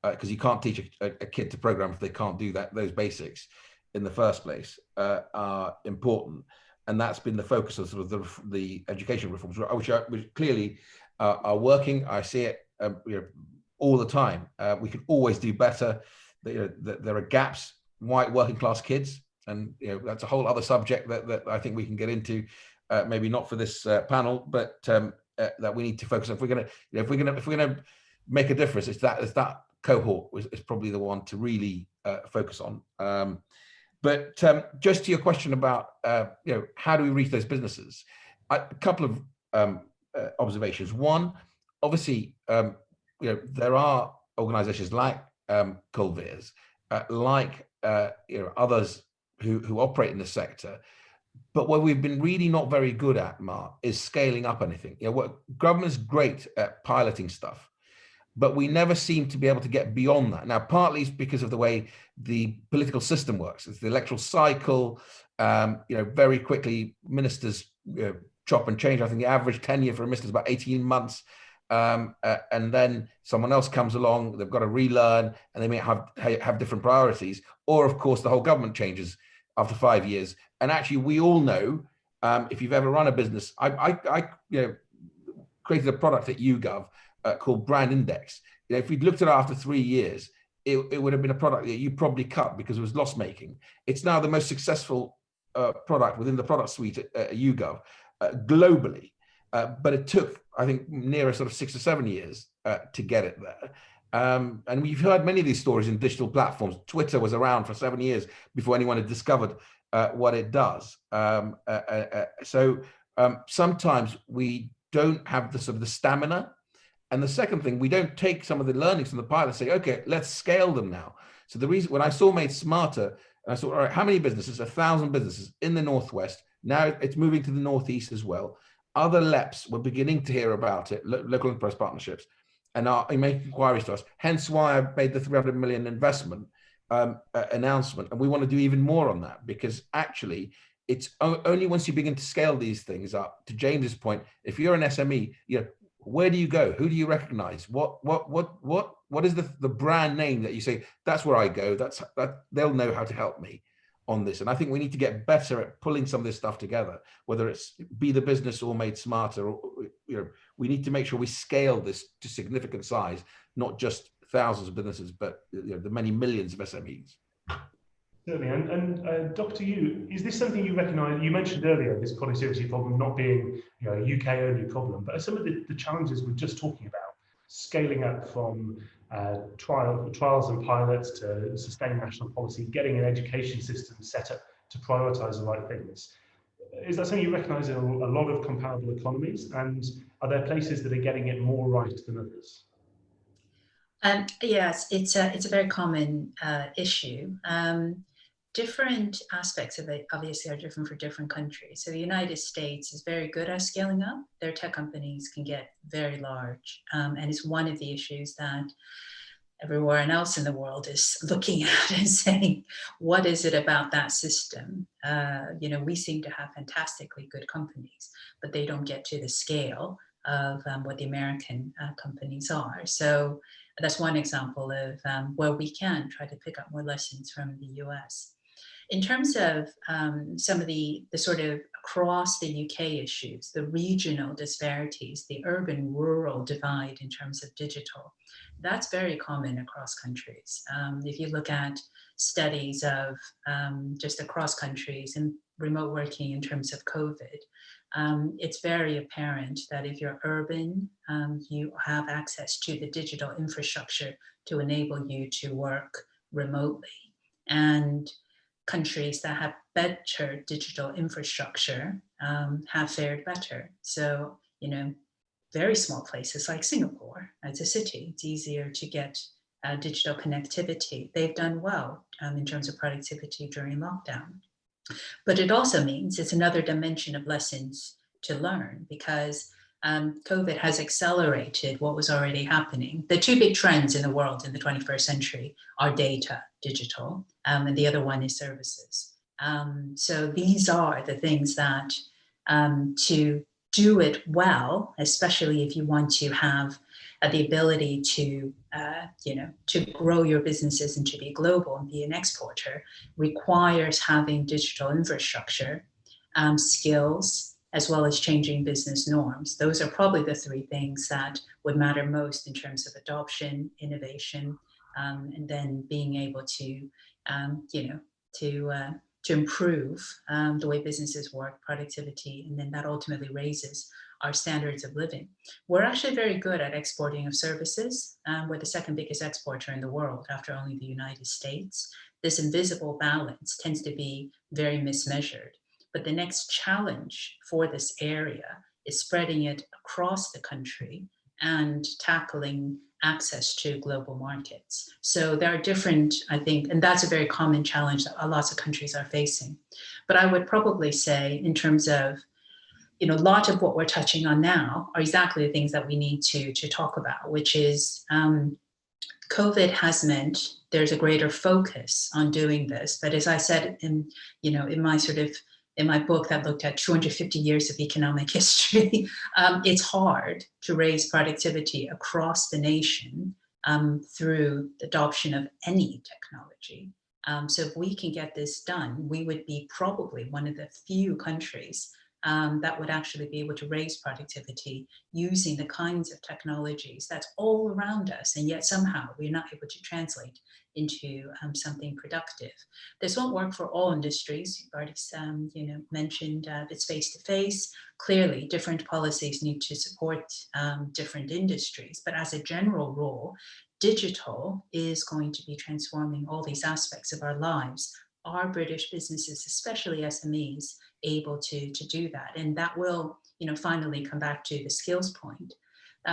because you can't teach a kid to program if they can't do those basics in the first place, are important. And that's been the focus of sort of the education reforms, which clearly are working. I see it all the time. We can always do better. There are gaps, white working class kids, and that's a whole other subject that I think we can get into, maybe not for this panel, but that we need to focus on. If we're gonna make a difference, it's that cohort is probably the one to really focus on. But just to your question about how do we reach those businesses, a couple of observations. One, obviously, there are organisations like Kulveer's, like others who operate in the sector. But what we've been really not very good at, Mark, is scaling up anything. What government's great at piloting stuff, but we never seem to be able to get beyond that. Now, partly it's because of the way the political system works. It's the electoral cycle. Very quickly ministers chop and change. I think the average tenure for a minister is about 18 months. And then someone else comes along, they've got to relearn, and they may have different priorities. Or, of course, the whole government changes after 5 years. And actually, we all know, if you've ever run a business, I created a product at YouGov called Brand Index. If we'd looked at it after 3 years, it would have been a product that you probably cut because it was loss making. It's now the most successful product within the product suite at YouGov globally. But it took, I think, nearer sort of 6 or 7 years to get it there. And we've heard many of these stories in digital platforms. Twitter was around for 7 years before anyone had discovered what it does. So sometimes we don't have the sort of the stamina. And the second thing, we don't take some of the learnings from the pilot and say, okay, let's scale them now. So the reason, when I saw Made Smarter, I thought, all right, how many businesses? 1,000 businesses in the Northwest. Now it's moving to the Northeast as well. Other LEPs were beginning to hear about it, local enterprise partnerships, and are making inquiries to us. Hence why I made the 300 million investment announcement. And we want to do even more on that, because actually it's only once you begin to scale these things up, to James's point, if you're an SME, where do you go? Who do you recognize? What is the brand name that you say, that's where I go, that they'll know how to help me on this. And I think we need to get better at pulling some of this stuff together, whether it's Be the Business or Made Smarter, or we need to make sure we scale this to significant size, not just thousands of businesses, but the many millions of SMEs. Certainly, and Dr. Yueh, is this something you recognise? You mentioned earlier this connectivity problem not being a UK-only problem, but are some of the challenges we're just talking about, scaling up from trials and pilots to sustained national policy, getting an education system set up to prioritise the right things, is that something you recognise in a lot of comparable economies? And are there places that are getting it more right than others? Yes, it's a very common issue. Different aspects of it obviously are different for different countries. So the United States is very good at scaling up. Their tech companies can get very large, and it's one of the issues that everywhere else in the world is looking at and saying, what is it about that system? We seem to have fantastically good companies, but they don't get to the scale of what the American companies are. So that's one example of where we can try to pick up more lessons from the US. In terms of some of the sort of across the UK issues, the regional disparities, the urban-rural divide in terms of digital, that's very common across countries. If you look at studies of just across countries and remote working in terms of COVID, it's very apparent that if you're urban, you have access to the digital infrastructure to enable you to work remotely. And countries that have better digital infrastructure have fared better. So, very small places like Singapore, as a city, it's easier to get digital connectivity. They've done well in terms of productivity during lockdown. But it also means it's another dimension of lessons to learn, because COVID has accelerated what was already happening. The two big trends in the world in the 21st century are data, digital, and the other one is services. So these are the things that to do it well, especially if you want to have the ability to grow your businesses and to be global and be an exporter, requires having digital infrastructure, skills, as well as changing business norms. Those are probably the three things that would matter most in terms of adoption, innovation, and then being able to improve the way businesses work, productivity, and then that ultimately raises our standards of living. We're actually very good at exporting of services. We're the second biggest exporter in the world after only the United States. This invisible balance tends to be very mismeasured. But the next challenge for this area is spreading it across the country and tackling access to global markets. So there are different, I think, and that's a very common challenge that lots of countries are facing. But I would probably say in terms of, a lot of what we're touching on now are exactly the things that we need to talk about, which is COVID has meant there's a greater focus on doing this. But as I said in my book that looked at 250 years of economic history, it's hard to raise productivity across the nation through the adoption of any technology. So if we can get this done, we would be probably one of the few countries that would actually be able to raise productivity using the kinds of technologies that's all around us, and yet somehow we're not able to translate into something productive. This won't work for all industries. You've already mentioned it's face-to-face. Clearly, different policies need to support different industries, but as a general rule, digital is going to be transforming all these aspects of our lives. Are British businesses, especially SMEs, able to do that? And that will, finally come back to the skills point.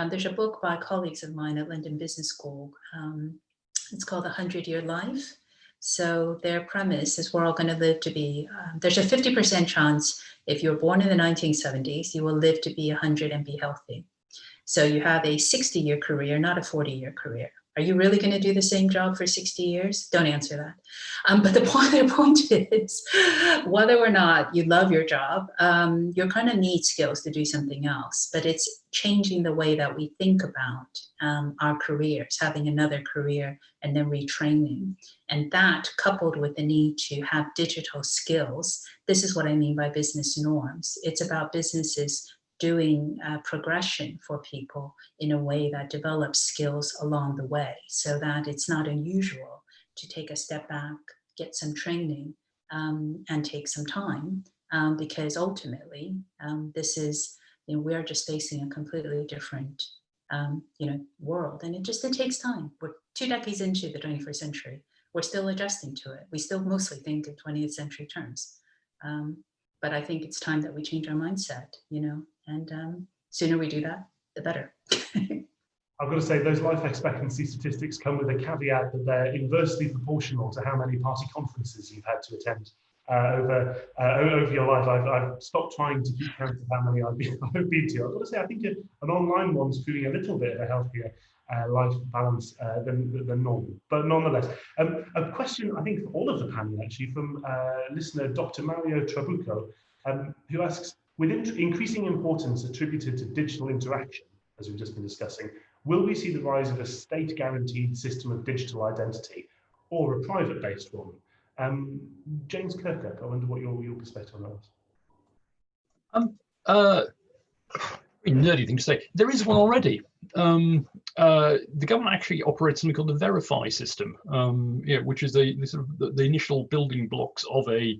There's a book by colleagues of mine at London Business School. It's called The 100-Year Life. So their premise is we're all going to live to be, there's a 50% chance if you're born in the 1970s, you will live to be 100 and be healthy. So you have a 60-year career, not a 40-year career. Are you really going to do the same job for 60 years? Don't answer that. But the point is, whether or not you love your job, you're going to need skills to do something else. But it's changing the way that we think about our careers, having another career and then retraining. And that, coupled with the need to have digital skills, this is what I mean by business norms. It's about businesses doing progression for people in a way that develops skills along the way, so that it's not unusual to take a step back, get some training, and take some time, because ultimately this is, we're just facing a completely different world, and it takes time. We're 2 decades into the 21st century. We're still adjusting to it. We still mostly think in 20th century terms. But I think it's time that we change our mindset, and sooner we do that, the better. I've got to say, those life expectancy statistics come with a caveat that they're inversely proportional to how many party conferences you've had to attend over your life. I've stopped trying to keep count of how many I've been to. I've got to say, I think an online one's feeling a little bit of a healthier life balance than normal. But nonetheless, a question, I think, for all of the panel, actually, from listener Dr. Mario Trabucco, who asks, with increasing importance attributed to digital interaction, as we've just been discussing, will we see the rise of a state-guaranteed system of digital identity or a private-based one? James Kirkup, I wonder what your perspective on that was. Nerdy thing to say. There is one already. The government actually operates something called the Verify system, which is the sort of the initial building blocks of a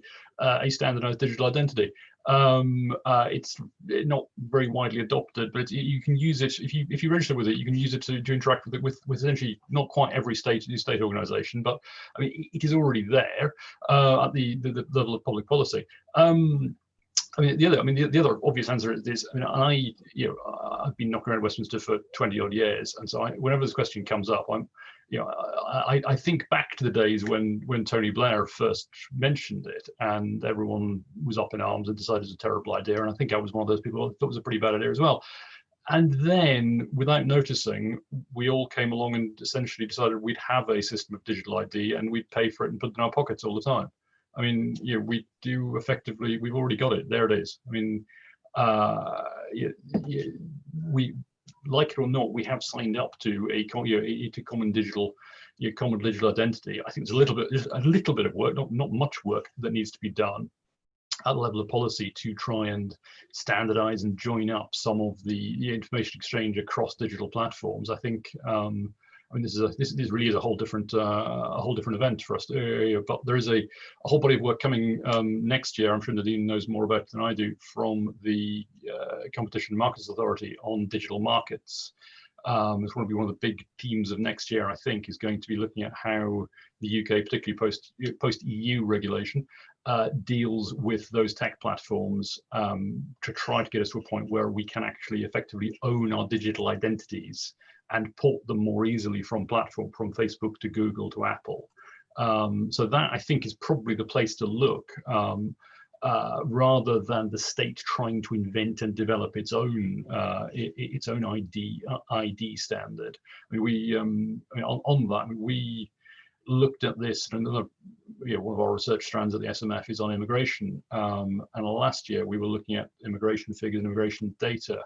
standardized digital identity. It's not very widely adopted, but you can use it if you register with it. You can use it to interact with it with essentially not quite every state organization, but I mean it is already there at the level of public policy. The other obvious answer is, I've been knocking around Westminster for 20 odd years, and so whenever this question comes up, I think back to the days when Tony Blair first mentioned it, and everyone was up in arms and decided it's a terrible idea. And I think I was one of those people who thought it was a pretty bad idea as well. And then, without noticing, we all came along and essentially decided we'd have a system of digital ID and we'd pay for it and put it in our pockets all the time. I mean, we do effectively, we've already got it. There it is. I mean, we, like it or not, we have signed up to a common digital identity. I think there's a little bit of work, not much work, that needs to be done at the level of policy to try and standardize and join up some of the information exchange across digital platforms. I think I mean, this really is a whole different event for us. But there is a whole body of work coming next year. I'm sure Nadhim knows more about it than I do, from the Competition and Markets Authority on digital markets. It's going to be one of the big themes of next year, I think, is going to be looking at how the UK, particularly post EU regulation, deals with those tech platforms to try to get us to a point where we can actually effectively own our digital identities and port them more easily from Facebook to Google to Apple. So that, I think, is probably the place to look, rather than the state trying to invent and develop its own ID standard. I mean, on that, we looked at this, and another, one of our research strands at the SMF is on immigration. And last year we were looking at immigration figures and immigration data.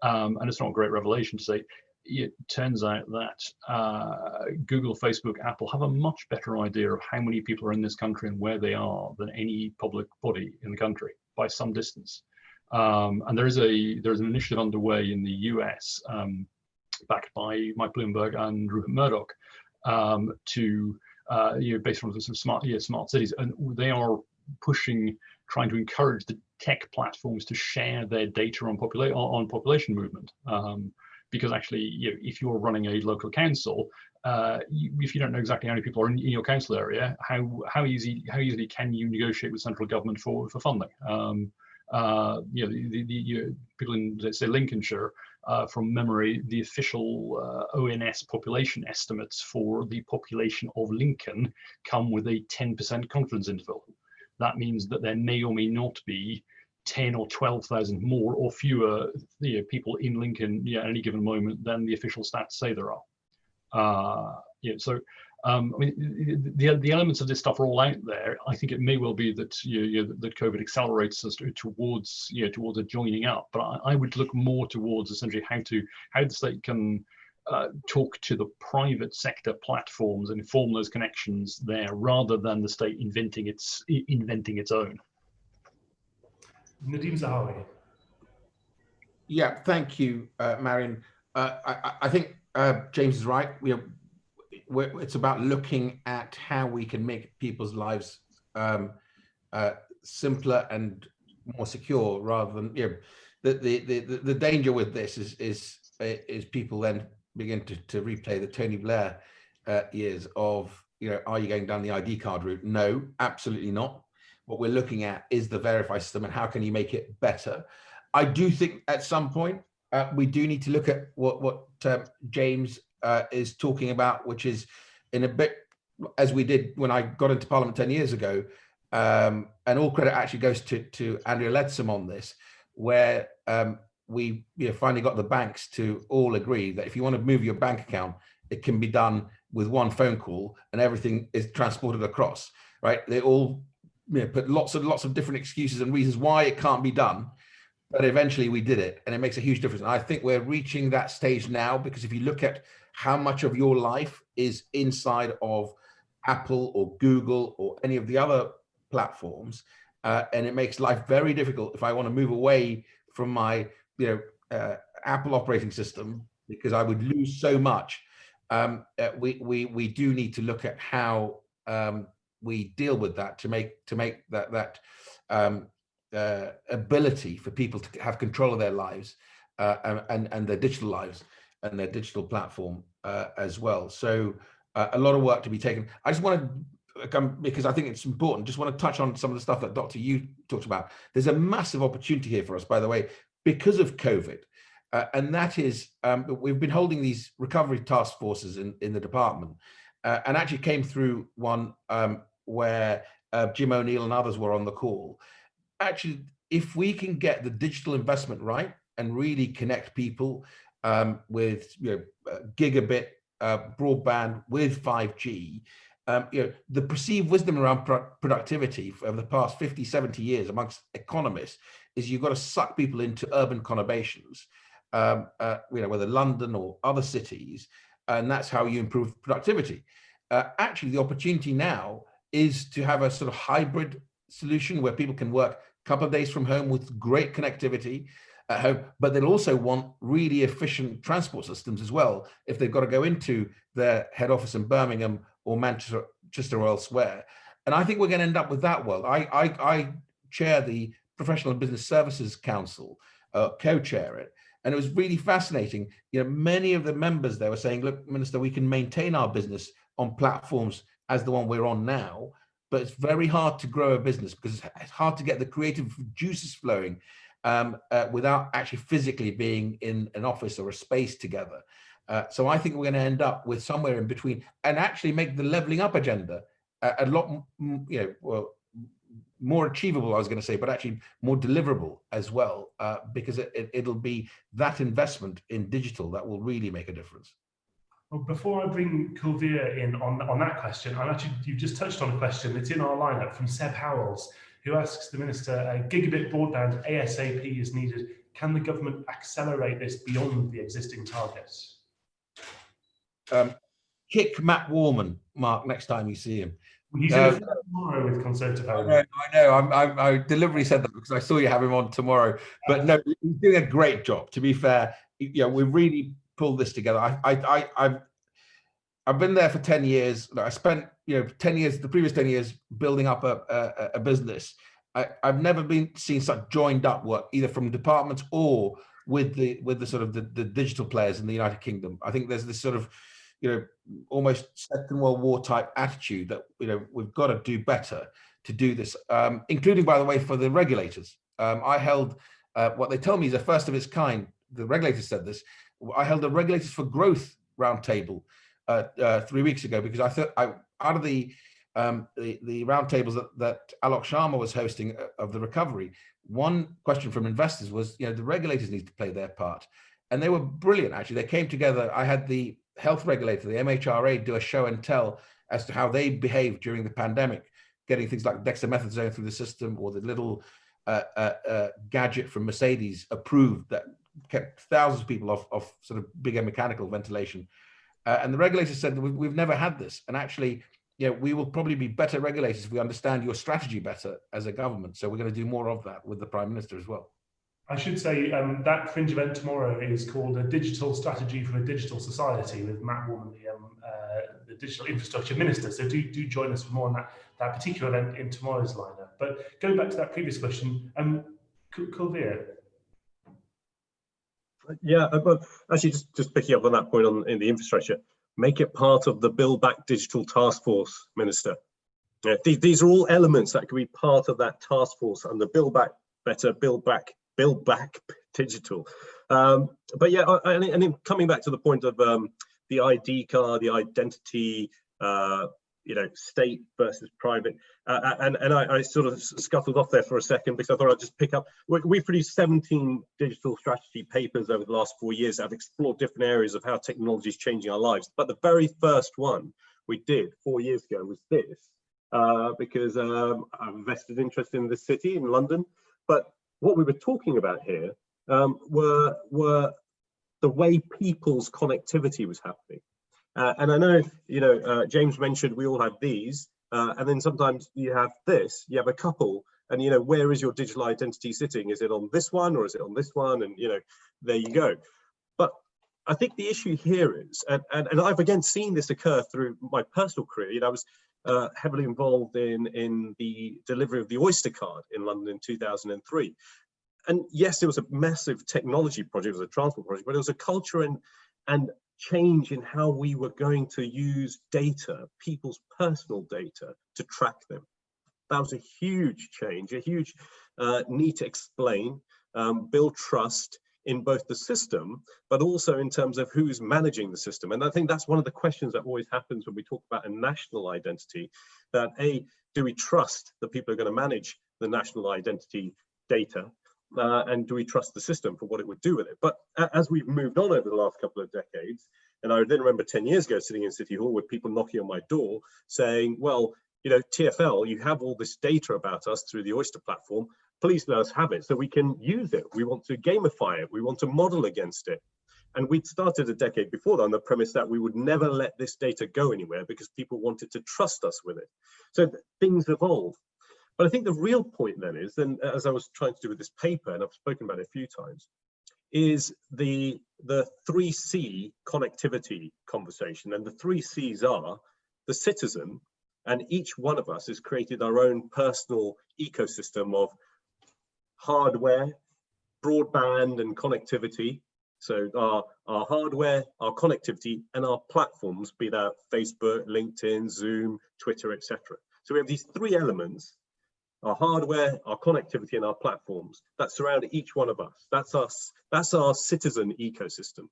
And it's not a great revelation to say, it turns out that Google, Facebook, Apple have a much better idea of how many people are in this country and where they are than any public body in the country by some distance. And there's an initiative underway in the US, backed by Mike Bloomberg and Rupert Murdoch, to based on some smart cities, and they are trying to encourage the tech platforms to share their data on population movement. Because actually, if you're running a local council, if you don't know exactly how many people are in your council area, how easily can you negotiate with central government for funding? The people in, let's say, Lincolnshire, from memory, the official ONS population estimates for the population of Lincoln come with a 10% confidence interval. That means that there may or may not be 10 or 12,000 more or fewer people in Lincoln at any given moment than the official stats say there are. So I mean, the elements of this stuff are all out there. I think it may well be that that COVID accelerates us towards a joining up. But I would look more towards essentially how the state can talk to the private sector platforms and form those connections there, rather than the state inventing its own. Nadhim Zahawi. Yeah, thank you, Marion. I think James is right. It's about looking at how we can make people's lives simpler and more secure, rather than the danger with this is people then begin to replay the Tony Blair years of are you going down the ID card route? No, absolutely not. What we're looking at is the verify system and how can you make it better. I do think at some point we do need to look at what James is talking about, which is in a bit as we did when I got into Parliament 10 years ago, and all credit actually goes to Andrea Leadsom on this, where we finally got the banks to all agree that if you want to move your bank account, it can be done with one phone call and everything is transported across, right? They all put lots of different excuses and reasons why it can't be done, but eventually we did it, and it makes a huge difference. And I think we're reaching that stage now, because if you look at how much of your life is inside of Apple or Google or any of the other platforms, and it makes life very difficult if I want to move away from my Apple operating system, because I would lose so much. We do need to look at how we deal with that to make that ability for people to have control of their lives and their digital lives and their digital platform as well. So a lot of work to be taken. I just want to, because I think it's important, just want to touch on some of the stuff that Dr. Yueh talked about. There's a massive opportunity here for us, by the way, because of COVID. And that is, we've been holding these recovery task forces in the department, and actually came through one where Jim O'Neill and others were on the call. Actually, if we can get the digital investment right and really connect people with gigabit broadband with 5G, the perceived wisdom around productivity over the past 50, 70 years amongst economists is you've got to suck people into urban conurbations, whether London or other cities, and that's how you improve productivity. Actually, the opportunity now is to have a sort of hybrid solution where people can work a couple of days from home with great connectivity, at home, but they'll also want really efficient transport systems as well if they've got to go into their head office in Birmingham or Manchester or elsewhere. And I think we're going to end up with that world. I chair the Professional and Business Services Council, co-chair it, and it was really fascinating. You know, many of the members there were saying, look, Minister, we can maintain our business on platforms as the one we're on now, but it's very hard to grow a business because it's hard to get the creative juices flowing without actually physically being in an office or a space together. So I think we're going to end up with somewhere in between, and actually make the levelling up agenda a lot, more achievable, I was going to say, but actually more deliverable as well, because it'll be that investment in digital that will really make a difference. Well, before I bring Kulveer in on that question, you've just touched on a question that's in our lineup from Seb Howells, who asks the Minister, gigabit broadband ASAP is needed. Can the government accelerate this beyond the existing targets? Kick Matt Warman, Mark, next time you see him. He's in tomorrow with ConservativeHome. I know. I deliberately said that because I saw you have him on tomorrow. But no, he's doing a great job. To be fair, you know, we really pulled this together. I've been there for 10 years. I spent, you know, 10 years, the previous 10 years, building up a business. I've never seen such joined up work, either from departments or with the sort of the digital players in the United Kingdom. I think there's this sort of, you know, almost Second World War type attitude that, you know, we've got to do better to do this, including, by the way, for the regulators. I held what they tell me is a first of its kind. The regulators said this. I held a Regulators for Growth roundtable 3 weeks ago because I thought out of the roundtables that Alok Sharma was hosting of the recovery, one question from investors was, you know, the regulators need to play their part, and they were brilliant. Actually, they came together. I had the health regulator, the MHRA, do a show and tell as to how they behaved during the pandemic, getting things like dexamethasone through the system, or the little gadget from Mercedes approved that kept thousands of people off sort of bigger mechanical ventilation. And the regulators said, we've never had this. And actually, you know, we will probably be better regulators if we understand your strategy better as a government. So we're going to do more of that with the Prime Minister as well. I should say that fringe event tomorrow is called A Digital Strategy for a Digital Society with Matt Warman, the Digital Infrastructure Minister. So do join us for more on that particular event in tomorrow's lineup. But going back to that previous question, Kulveer. Yeah, but actually just picking up on that point in the infrastructure, make it part of the Build Back Digital Task Force, Minister. Yeah, these are all elements that can be part of that task force and the Build Back Better, Build Back Digital. But yeah, and then coming back to the point of the ID card, the identity, you know, state versus private, and I sort of scuttled off there for a second because I thought I'd just pick up. We've produced 17 digital strategy papers over the last 4 years that have explored different areas of how technology is changing our lives. But the very first one we did 4 years ago was this, because I'm vested interest in this city, in London. But what we were talking about here were the way people's connectivity was happening. And I know, you know, James mentioned we all have these, and then sometimes you have this, you have a couple, and, you know, where is your digital identity sitting? Is it on this one or is it on this one? And, you know, there you go. But I think the issue here is, and I've again seen this occur through my personal career. You know, I was heavily involved in the delivery of the Oyster card in London in 2003. And yes, it was a massive technology project, it was a transport project, but it was a culture and change in how we were going to use data, people's personal data, to track them. That was a huge change, a huge need to explain, build trust in both the system, but also in terms of who's managing the system. And I think that's one of the questions that always happens when we talk about a national identity, that do we trust the people who are going to manage the national identity data? And do we trust the system for what it would do with it? But as we've moved on over the last couple of decades, and I then remember 10 years ago sitting in City Hall with people knocking on my door saying, well, you know, TfL, you have all this data about us through the Oyster platform. Please let us have it so we can use it. We want to gamify it. We want to model against it. And we'd started a decade before that on the premise that we would never let this data go anywhere because people wanted to trust us with it. So things evolve. But I think the real point then is, then as I was trying to do with this paper, and I've spoken about it a few times, is the 3C connectivity conversation. And the 3 C's are the citizen, and each one of us has created our own personal ecosystem of hardware, broadband and connectivity. So our hardware, our connectivity, and our platforms, be that Facebook, LinkedIn, Zoom, Twitter, etc. So we have these 3 elements: our hardware, our connectivity, and our platforms that surround each one of us. That's us. That's our citizen ecosystem.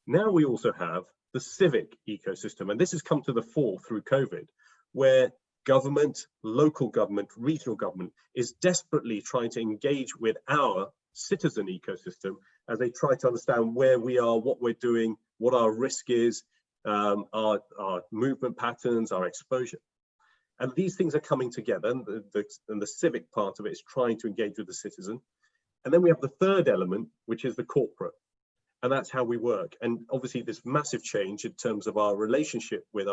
Now we also have the civic ecosystem, and this has come to the fore through COVID, where government, local government, regional government is desperately trying to engage with our citizen ecosystem as they try to understand where we are, what we're doing, what our risk is, our movement patterns, our exposure. And these things are coming together, and the civic part of it is trying to engage with the citizen. And then we have the third element, which is the corporate, and that's how we work. And obviously this massive change in terms of our relationship with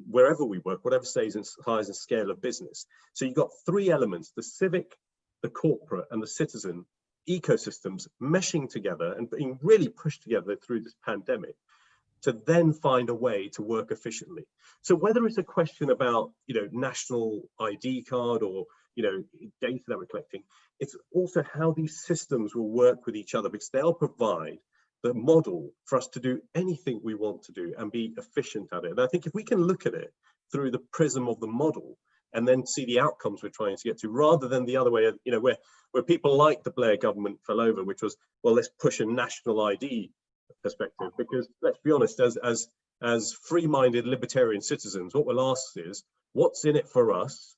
wherever we work, whatever size and scale of business. So you've got 3 elements: the civic, the corporate, and the citizen ecosystems meshing together and being really pushed together through this pandemic to then find a way to work efficiently. So whether it's a question about, national ID card or, data that we're collecting, it's also how these systems will work with each other, because they'll provide the model for us to do anything we want to do and be efficient at it. And I think if we can look at it through the prism of the model and then see the outcomes we're trying to get to, rather than the other way, where people like the Blair government fell over, which was, well, let's push a national ID perspective, because let's be honest, as free-minded libertarian citizens, what we'll ask is, what's in it for us,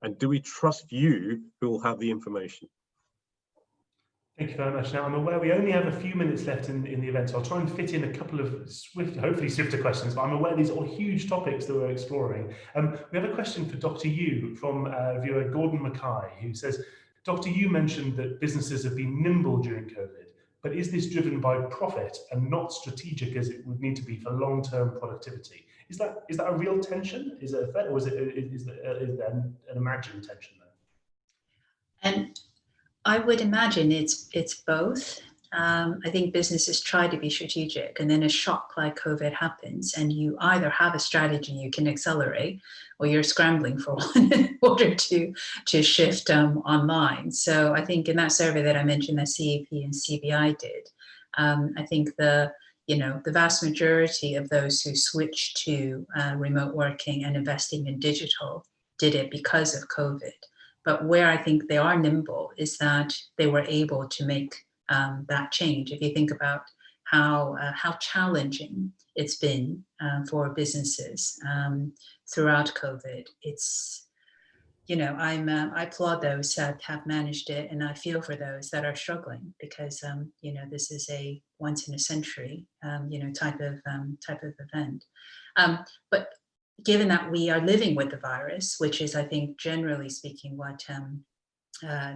and do we trust you who will have the information? Thank you very much. Now, I'm aware we only have a few minutes left in the event, so I'll try and fit in a couple of hopefully swifter questions, but I'm aware these are huge topics that we're exploring. We have a question for Dr. Yueh from viewer Gordon Mackay, who says, Dr. Yueh mentioned that businesses have been nimble during COVID, but is this driven by profit and not strategic as it would need to be for long-term productivity? Is that a real tension? Is it a fair, or is there an imagined tension there? And I would imagine it's both. I think businesses try to be strategic, and then a shock like COVID happens, and you either have a strategy you can accelerate, or you're scrambling for one in order to shift online. So I think in that survey that I mentioned that CAP and CBI did, I think the vast majority of those who switched to remote working and investing in digital did it because of COVID. But where I think they are nimble is that they were able to make that change. If you think about how challenging it's been for businesses throughout COVID, it's, I applaud those that have managed it, and I feel for those that are struggling, because this is a once in a century type of event. But given that we are living with the virus, which is, I think, generally speaking, what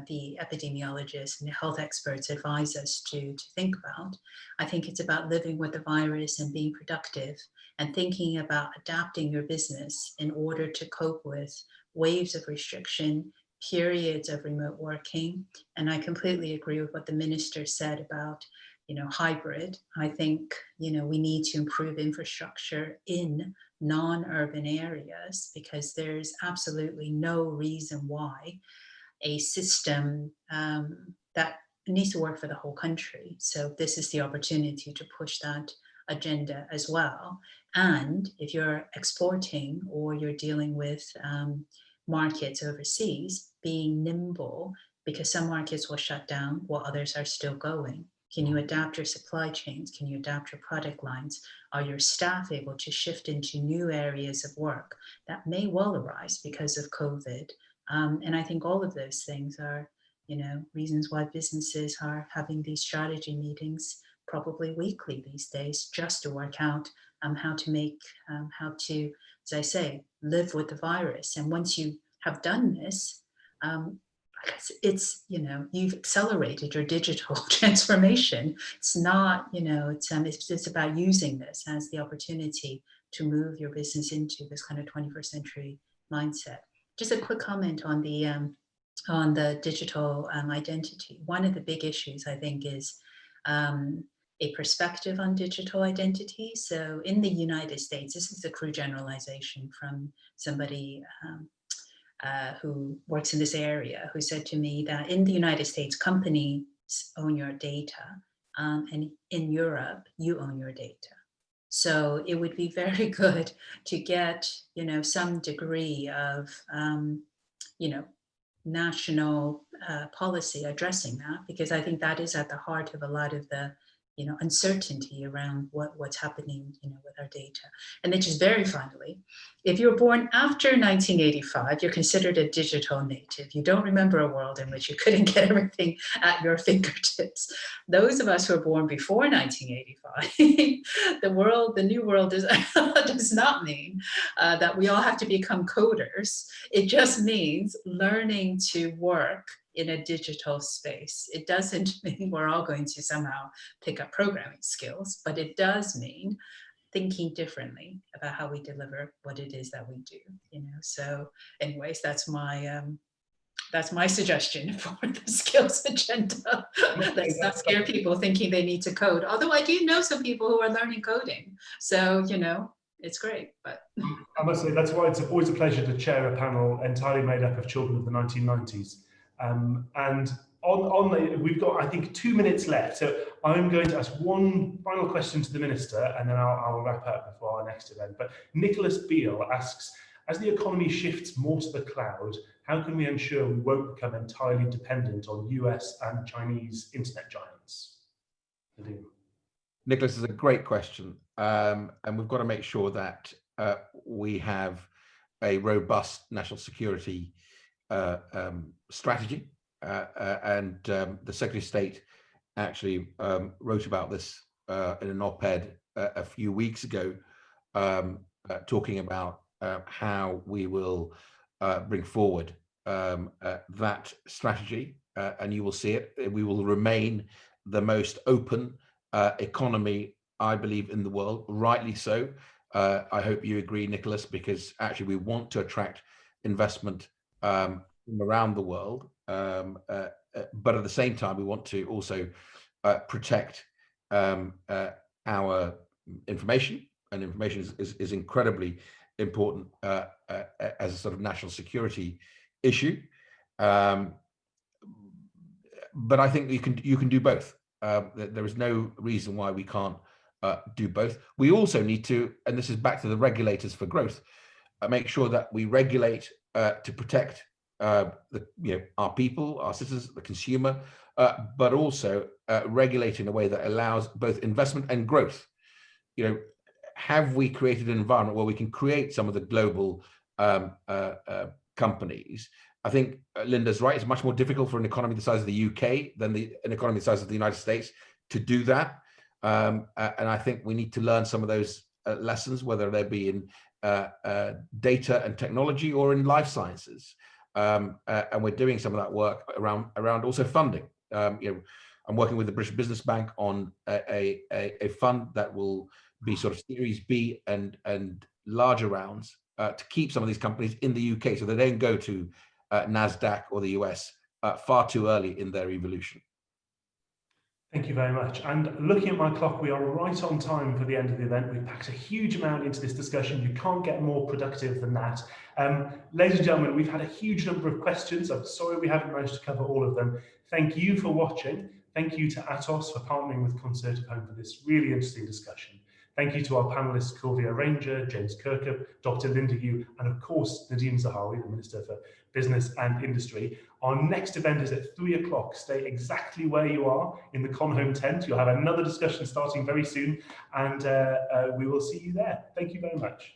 the epidemiologists and the health experts advise us to think about, I think it's about living with the virus and being productive and thinking about adapting your business in order to cope with waves of restriction, periods of remote working. And I completely agree with what the minister said about hybrid. I think we need to improve infrastructure in non-urban areas, because there's absolutely no reason why a system that needs to work for the whole country. So this is the opportunity to push that agenda as well. And if you're exporting or you're dealing with markets overseas, being nimble, because some markets will shut down while others are still going. Can you adapt your supply chains? Can you adapt your product lines? Are your staff able to shift into new areas of work that may well arise because of COVID? And I think all of those things are, reasons why businesses are having these strategy meetings probably weekly these days, just to work out how to, as I say, live with the virus. And once you have done this, it's you've accelerated your digital transformation. It's not it's about using this as the opportunity to move your business into this kind of 21st century mindset. just a quick comment on the digital identity. One of the big issues, I think, is a perspective on digital identity. So in the United States, this is a crude generalization from somebody who works in this area, who said to me that in the United States, companies own your data, and in Europe, you own your data. So it would be very good to get, some degree of, national policy addressing that, because I think that is at the heart of a lot of the uncertainty around what's happening with our data. And then just very finally, if you're born after 1985, you're considered a digital native. You don't remember a world in which you couldn't get everything at your fingertips. Those of us who were born before 1985, the new world does not mean that we all have to become coders. It just means learning to work in a digital space. It doesn't mean we're all going to somehow pick up programming skills, but it does mean thinking differently about how we deliver what it is that we do. So anyways, that's my suggestion for the skills agenda. Let's not scare people thinking they need to code. Although I do know some people who are learning coding. So, it's great, but. I must say, that's why it's always a pleasure to chair a panel entirely made up of children of the 1990s. And we've got, I think, 2 minutes left. So I'm going to ask one final question to the Minister, and then I'll wrap up before our next event. But Nicholas Beale asks, as the economy shifts more to the cloud, how can we ensure we won't become entirely dependent on US and Chinese internet giants? Nadhim. Nicholas, is a great question. And we've got to make sure that we have a robust national security strategy. And the Secretary of State actually wrote about this in an op-ed a few weeks ago, talking about how we will bring forward that strategy, and you will see it. We will remain the most open economy, I believe, in the world, rightly so. I hope you agree, Nicholas, because actually we want to attract investment from around the world, but at the same time we want to also protect our information, and information is incredibly important as a sort of national security issue. But I think you can do both. There is no reason why we can't do both. We also need to, and this is back to the regulators for growth, make sure that we regulate to protect our people, our citizens, the consumer, but also regulate in a way that allows both investment and growth. Have we created an environment where we can create some of the global companies? I think Linda's right. It's much more difficult for an economy the size of the UK than an economy the size of the United States to do that. And I think we need to learn some of those lessons, whether they be in data and technology or in life sciences. And we're doing some of that work around also funding. I'm working with the British Business Bank on a fund that will be sort of Series B and larger rounds to keep some of these companies in the UK so they don't go to NASDAQ or the US far too early in their evolution. Thank you very much. And looking at my clock, we are right on time for the end of the event. We've packed a huge amount into this discussion. You can't get more productive than that. Ladies and gentlemen, we've had a huge number of questions. I'm sorry we haven't managed to cover all of them. Thank you for watching. Thank you to Atos for partnering with ConservativeHome for this really interesting discussion. Thank you to our panelists, Kulveer Ranger, James Kirkup, Dr. Linda Yueh, and of course, Nadhim Zahawi, the Minister for Business and Industry. Our next event is at 3 o'clock. Stay exactly where you are in the ConHome tent. You'll have another discussion starting very soon, and we will see you there. Thank you very much.